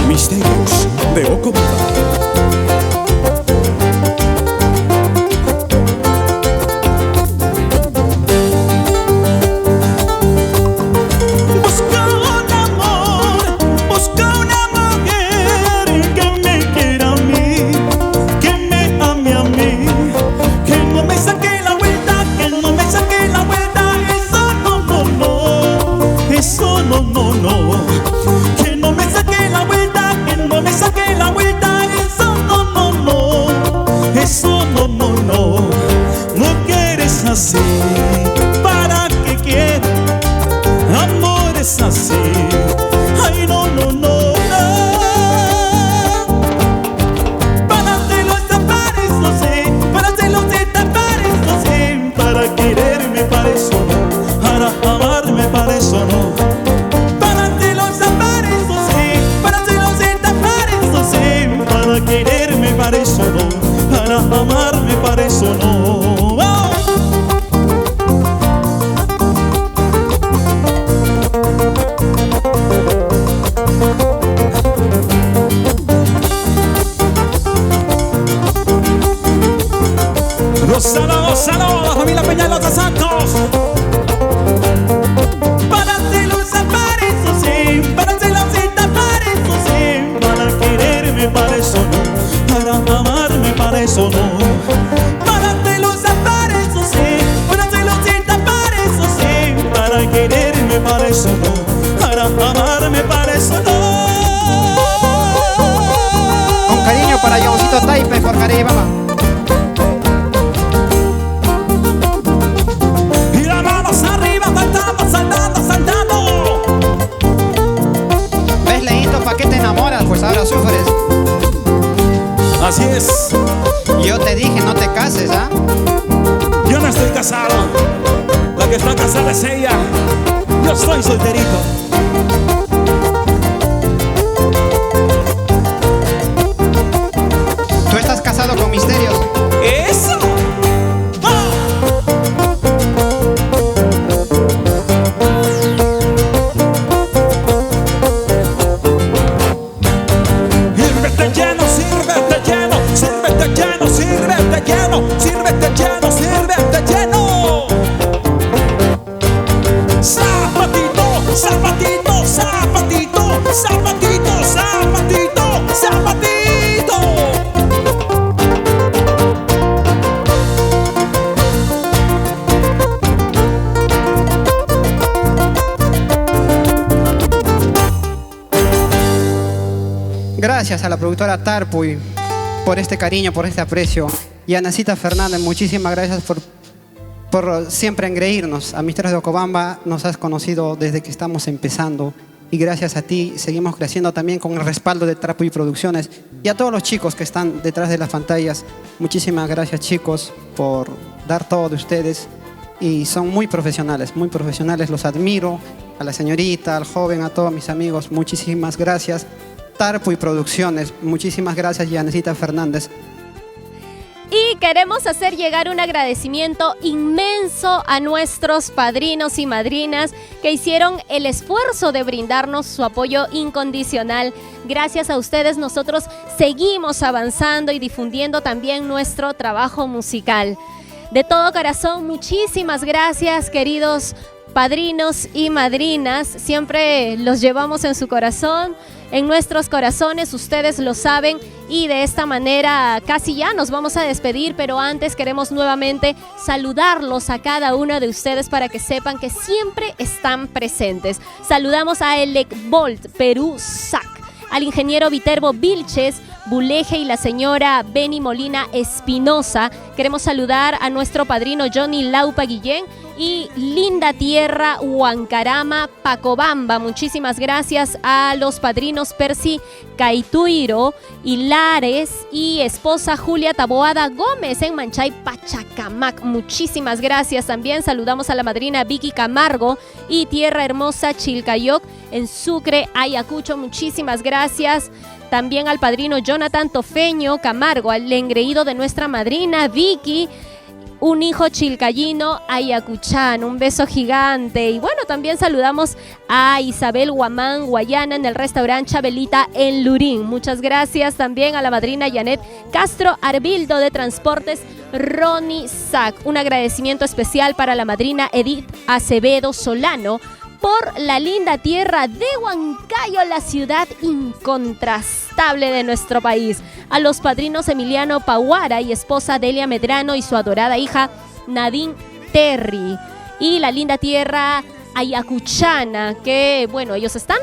Misterios de Ocobamba. Busca un amor, busca una mujer que me quiera a mí, que me ame a mí, que no me saque la vuelta, que no me saque la vuelta. Eso no, no, no, eso no, no, no, que no me saque la vuelta, que no me saque la vuelta. Eso no, no, no, eso no, no, no. Mujeres así, ¿para qué quiero? Amores así, ay no, no, no, no. Para hacer los tapares, no sé, para hacer los tapares, no sé, para quererme para eso no, para amarme para eso no. Para hacer los tapares, no sé, para hacer los tapares, no sé, para quererme para eso no, para amarme para eso no. ¡Oh! Gózalo, gózalo, la familia Peñalosa Santos. Para hacer los aparezos, sí, para hacer los aparezos, sí, para quererme para eso no, para amarme para eso no. Para hacer los aparezos, sí, para hacer los aparezos, sí, para quererme para eso no, para amarme para eso no. Con cariño para Johncito Taipe por Caraibama. Y las manos arriba, saltando, saltando, saltando. ¿Ves, Leito, pa' qué te enamoras? Pues ahora sufres. Así es, Yo te dije no te cases, ¿ah? yo no estoy casado. La que está casada es ella. Yo estoy solterito. Tú estás casado con Misterios. ¡Eso! ¡Ah! Sírvete lleno, sírvete lleno, sírvete lleno, sírvete lleno, sírvete lleno, sírvete lleno. zapatito, zapatito, zapatito, zapatito, zapatito. Gracias a la productora Tarpuy por este cariño, por este aprecio. Y a Nacita Fernández, muchísimas gracias por siempre engreírnos. A Misterios de Ocobamba nos has conocido desde que estamos empezando. Y gracias a ti seguimos creciendo también con el respaldo de Tarpuy Producciones. Y a todos los chicos que están detrás de las pantallas, muchísimas gracias, chicos, por dar todo de ustedes. Y son muy profesionales, los admiro. A la señorita, al joven, a todos mis amigos, muchísimas gracias. Tarpuy Producciones, muchísimas gracias, Yanecita Fernández. Y queremos hacer llegar un agradecimiento inmenso a nuestros padrinos y madrinas que hicieron el esfuerzo de brindarnos su apoyo incondicional. Gracias a ustedes nosotros seguimos avanzando y difundiendo también nuestro trabajo musical. De todo corazón, muchísimas gracias, queridos padrinos y madrinas. Siempre los llevamos en su corazón, en nuestros corazones, ustedes lo saben, y de esta manera casi ya nos vamos a despedir, pero antes queremos nuevamente saludarlos a cada uno de ustedes para que sepan que siempre están presentes. Saludamos a Elecbolt Perú SAC, al ingeniero Viterbo Vilches Buleje y la señora Beni Molina Espinosa. Queremos saludar a nuestro padrino Johnny Laupa Guillén y Linda Tierra Huancarama Pacobamba. Muchísimas gracias a los padrinos Percy Caituiro Hilares y esposa Julia Taboada Gómez en Manchay, Pachacamac. Muchísimas gracias. También saludamos a la madrina Vicky Camargo y Tierra Hermosa Chilcayoc en Sucre, Ayacucho. Muchísimas gracias. También al padrino Jonathan Tofeño Camargo, al engreído de nuestra madrina Vicky, un hijo chilcayino ayacuchano, un beso gigante. Y bueno, también saludamos a Isabel Guamán Guayana en el restaurante Chabelita en Lurín. Muchas gracias también a la madrina Janet Castro Arbildo de Transportes Ronnie Sac. Un agradecimiento especial para la madrina Edith Acevedo Solano por la linda tierra de Huancayo, la ciudad incontrastable de nuestro país. A los padrinos Emiliano Paguara y esposa Delia Medrano y su adorada hija Nadine Terry. Y la linda tierra ayacuchana, que bueno, ellos están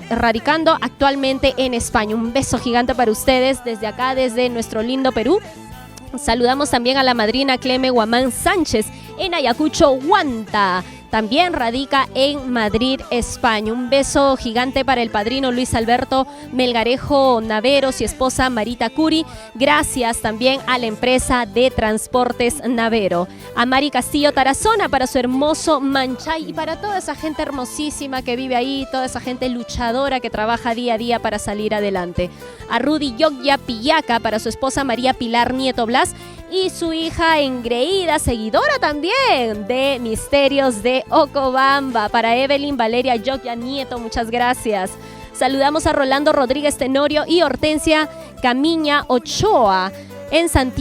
radicando actualmente en España. Un beso gigante para ustedes desde acá, desde nuestro lindo Perú. Saludamos también a la madrina Cleme Guamán Sánchez en Ayacucho, Huanta. También radica en Madrid, España. Un beso gigante para el padrino Luis Alberto Melgarejo Naveros y esposa Marita Curi. Gracias también a la empresa de transportes Navero. A Mari Castillo Tarazona para su hermoso Manchay y para toda esa gente hermosísima que vive ahí, toda esa gente luchadora que trabaja día a día para salir adelante. A Rudy Yogya Pillaca para su esposa María Pilar Nieto Blas y su hija engreída, seguidora también de Misterios de Ocobamba, para Evelyn Valeria Yogya Nieto. Muchas gracias. Saludamos a Rolando Rodríguez Tenorio y Hortensia Camiña Ochoa en San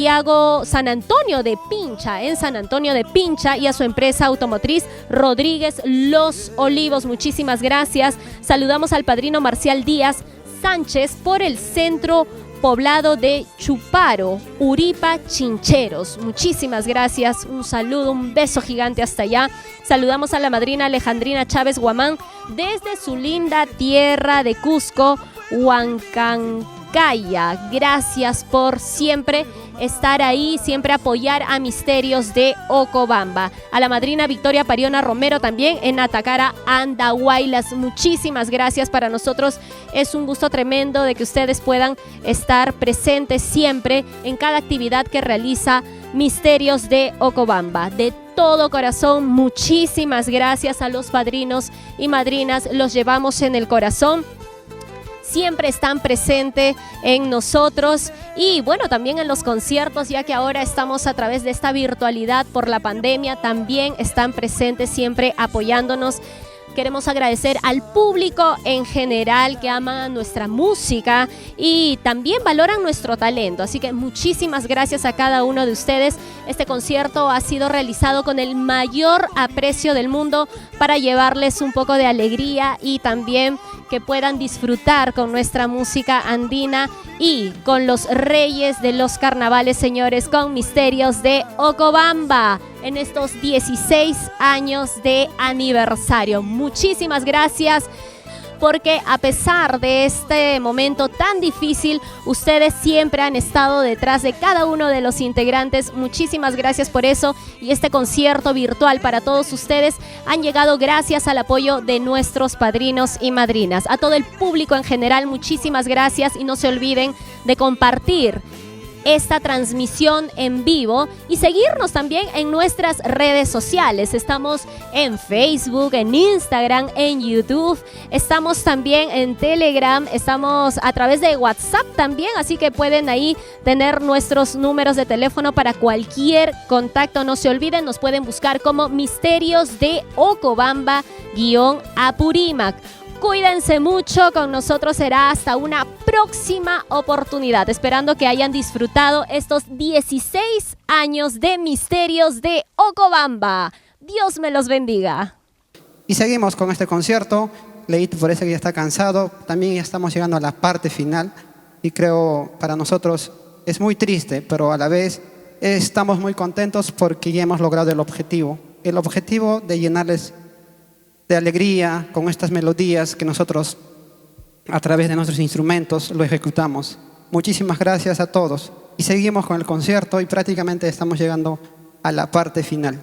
Antonio de Pincha, y a su empresa automotriz Rodríguez Los Olivos. Muchísimas gracias. Saludamos al padrino Marcial Díaz Sánchez por el centro poblado de Chuparo, Uripa, Chincheros. Muchísimas gracias, un saludo, un beso gigante hasta allá. Saludamos a la madrina Alejandrina Chávez Guamán desde su linda tierra de Cusco, Huancancaya. Gracias por siempre estar ahí, siempre apoyar a Misterios de Ocobamba. A la madrina Victoria Pariona Romero también en Atacara, Andahuaylas. Muchísimas gracias. Para nosotros es un gusto tremendo de que ustedes puedan estar presentes siempre en cada actividad que realiza Misterios de Ocobamba. De todo corazón, muchísimas gracias a los padrinos y madrinas. Los llevamos en el corazón. Siempre están presentes en nosotros y bueno, también en los conciertos, ya que ahora estamos a través de esta virtualidad por la pandemia, también están presentes siempre apoyándonos. Queremos agradecer al público en general que ama nuestra música y también valoran nuestro talento. Así que muchísimas gracias a cada uno de ustedes. Este concierto ha sido realizado con el mayor aprecio del mundo para llevarles un poco de alegría y también que puedan disfrutar con nuestra música andina y con los reyes de los carnavales, señores, con Misterios de Ocobamba en estos 16 años de aniversario. Muchísimas gracias, porque a pesar de este momento tan difícil, ustedes siempre han estado detrás de cada uno de los integrantes. Muchísimas gracias por eso, y este concierto virtual para todos ustedes han llegado gracias al apoyo de nuestros padrinos y madrinas. A todo el público en general, muchísimas gracias, y no se olviden de compartir esta transmisión en vivo y seguirnos también en nuestras redes sociales. Estamos en Facebook, en Instagram, en YouTube, estamos también en Telegram, estamos a través de WhatsApp también, así que pueden ahí tener nuestros números de teléfono para cualquier contacto. No se olviden, nos pueden buscar como Misterios de Ocobamba-Apurímac. Cuídense mucho, con nosotros será hasta una próxima oportunidad, esperando que hayan disfrutado estos 16 años de Misterios de Ocobamba. Dios me los bendiga. Y seguimos con este concierto. Leito parece que ya está cansado. También ya estamos llegando a la parte final y creo para nosotros es muy triste, pero a la vez estamos muy contentos porque ya hemos logrado el objetivo de llenarles de alegría con estas melodías que nosotros a través de nuestros instrumentos lo ejecutamos. Muchísimas gracias a todos y seguimos con el concierto y prácticamente estamos llegando a la parte final.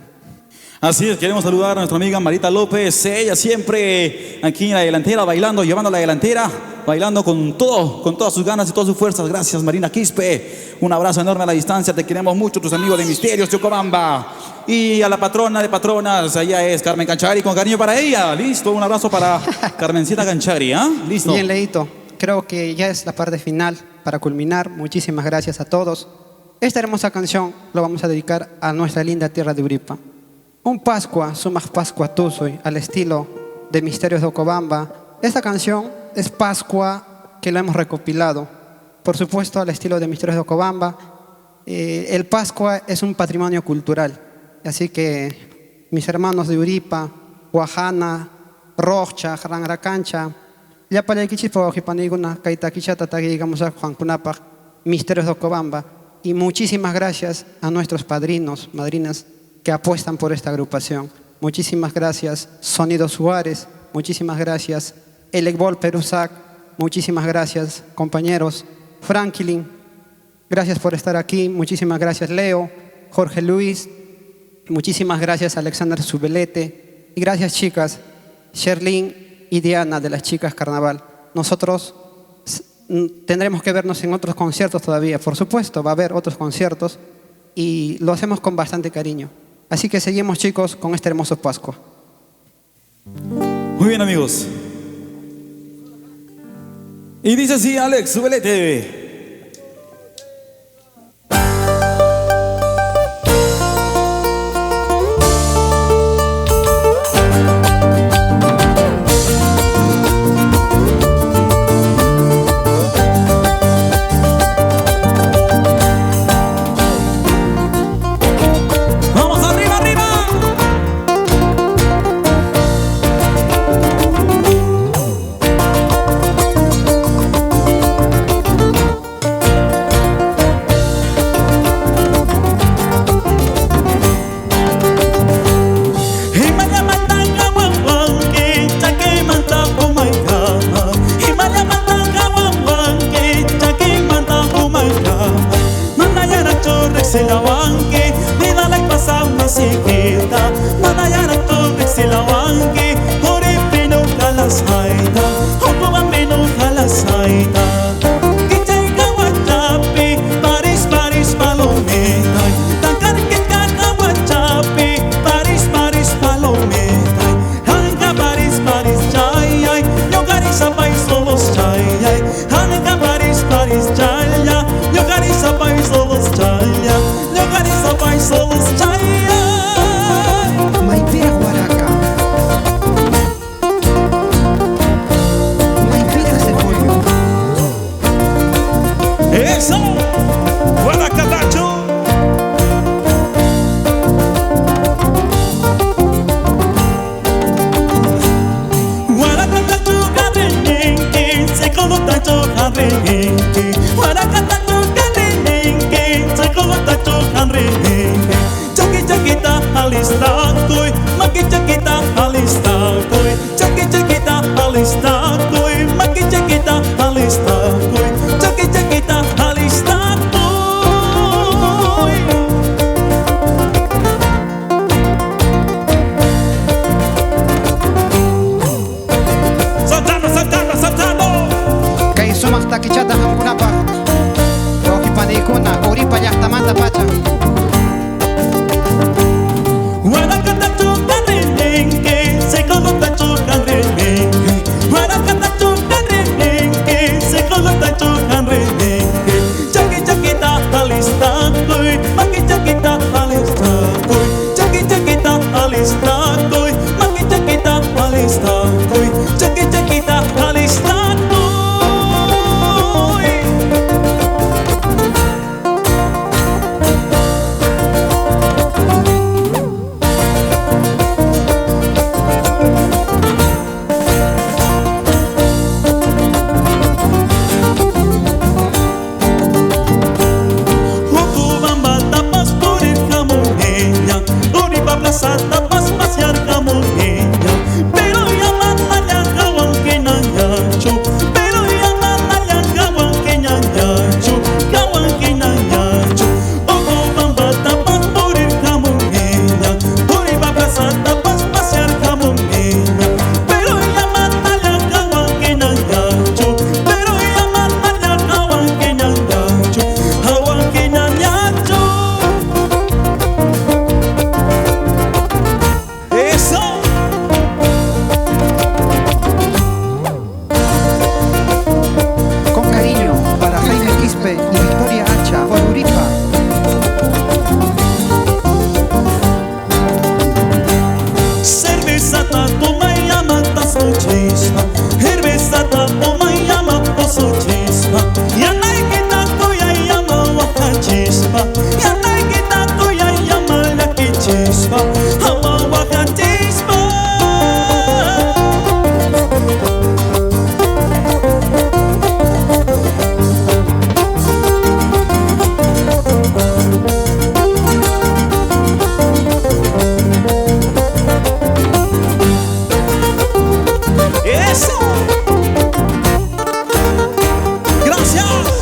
Así es, queremos saludar a nuestra amiga Marita López, ella siempre aquí en la delantera bailando, llevando la delantera, bailando con todo, con todas sus ganas y todas sus fuerzas. Gracias, Marina Quispe, un abrazo enorme a la distancia, te queremos mucho, tus amigos de Misterios de Ocobamba. Y a la patrona de patronas, allá es Carmen Canchari, con cariño para ella. Listo, un abrazo para Carmencita Canchari, ¿ah? Listo. Bien, Leito, creo que ya es la parte final para culminar. Muchísimas gracias a todos. Esta hermosa canción lo vamos a dedicar a nuestra linda tierra de Uripa. Un Pascua, sumas Pascua Tusoy, al estilo de Misterios de Ocobamba. Esta canción es Pascua que la hemos recopilado, por supuesto al estilo de Misterios de Ocobamba. El Pascua es un patrimonio cultural, así que mis hermanos de Uripa, Guajana, Rocha, Rangracancha, Misterios de Ocobamba, y muchísimas gracias a nuestros padrinos, madrinas que apuestan por esta agrupación. Muchísimas gracias, Sonido Suárez. Muchísimas gracias, Elecbol Perusac. Muchísimas gracias, compañeros. Franklin, gracias por estar aquí. Muchísimas gracias, Leo, Jorge Luis. Muchísimas gracias, Alexander Subelete. Y gracias, chicas, Sherlyn y Diana de las Chicas Carnaval. Nosotros tendremos que vernos en otros conciertos todavía. Por supuesto, va a haber otros conciertos y lo hacemos con bastante cariño. Así que seguimos, chicos, con este hermoso Pascua. Muy bien, amigos. Y dice así, Alex, Subelete. estoy, chiquita, alistando. Tapas pasear camoneña, pero ya manda ya caguan que ñañacho, pero ya manda ya caguan que ñañacho, ojo bamba tapas por el camoneña, por el plaza tapas pasear camoneña, pero ya manda ya caguan que ñañacho, pero ya manda ya caguan que ñañacho, caguan que ñañacho. Con cariño para Jaime Quispe y Victoria Hacha por Uripa. Cerveza toma y llama su chispa, cerveza toma y llama su chispa, ya no hay que tanto ya llama guaca chispa, ya no hay que tanto ya llama la que chispa, agua guaca chispa. ¡Eso! ¡Gracias!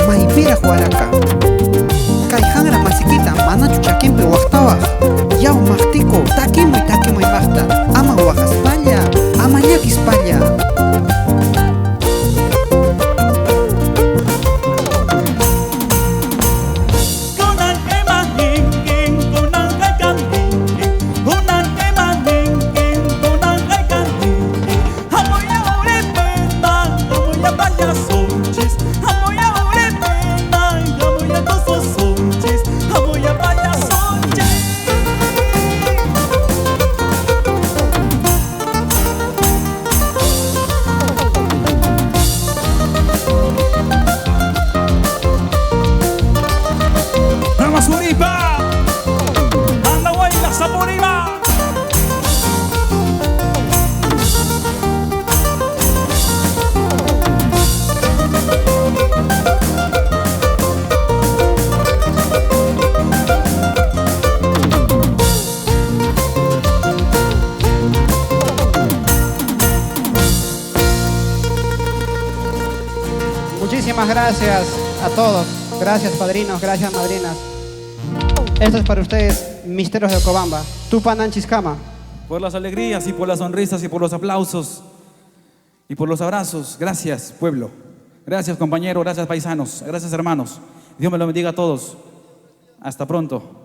Maipira Huaraca Kaihanra masiquita manachu chaquimpe huactawa Yau martico taquimo y basta Ama huajaspalla, ama ñaquispalla. Muchísimas gracias a todos. Gracias padrinos, gracias madrinas. Esto es para ustedes, Misterios de Ocobamba. Tupanan Chiscama. Por las alegrías y por las sonrisas y por los aplausos y por los abrazos. Gracias, pueblo. Gracias, compañeros. Gracias, paisanos. Gracias, hermanos. Dios me lo bendiga a todos. Hasta pronto.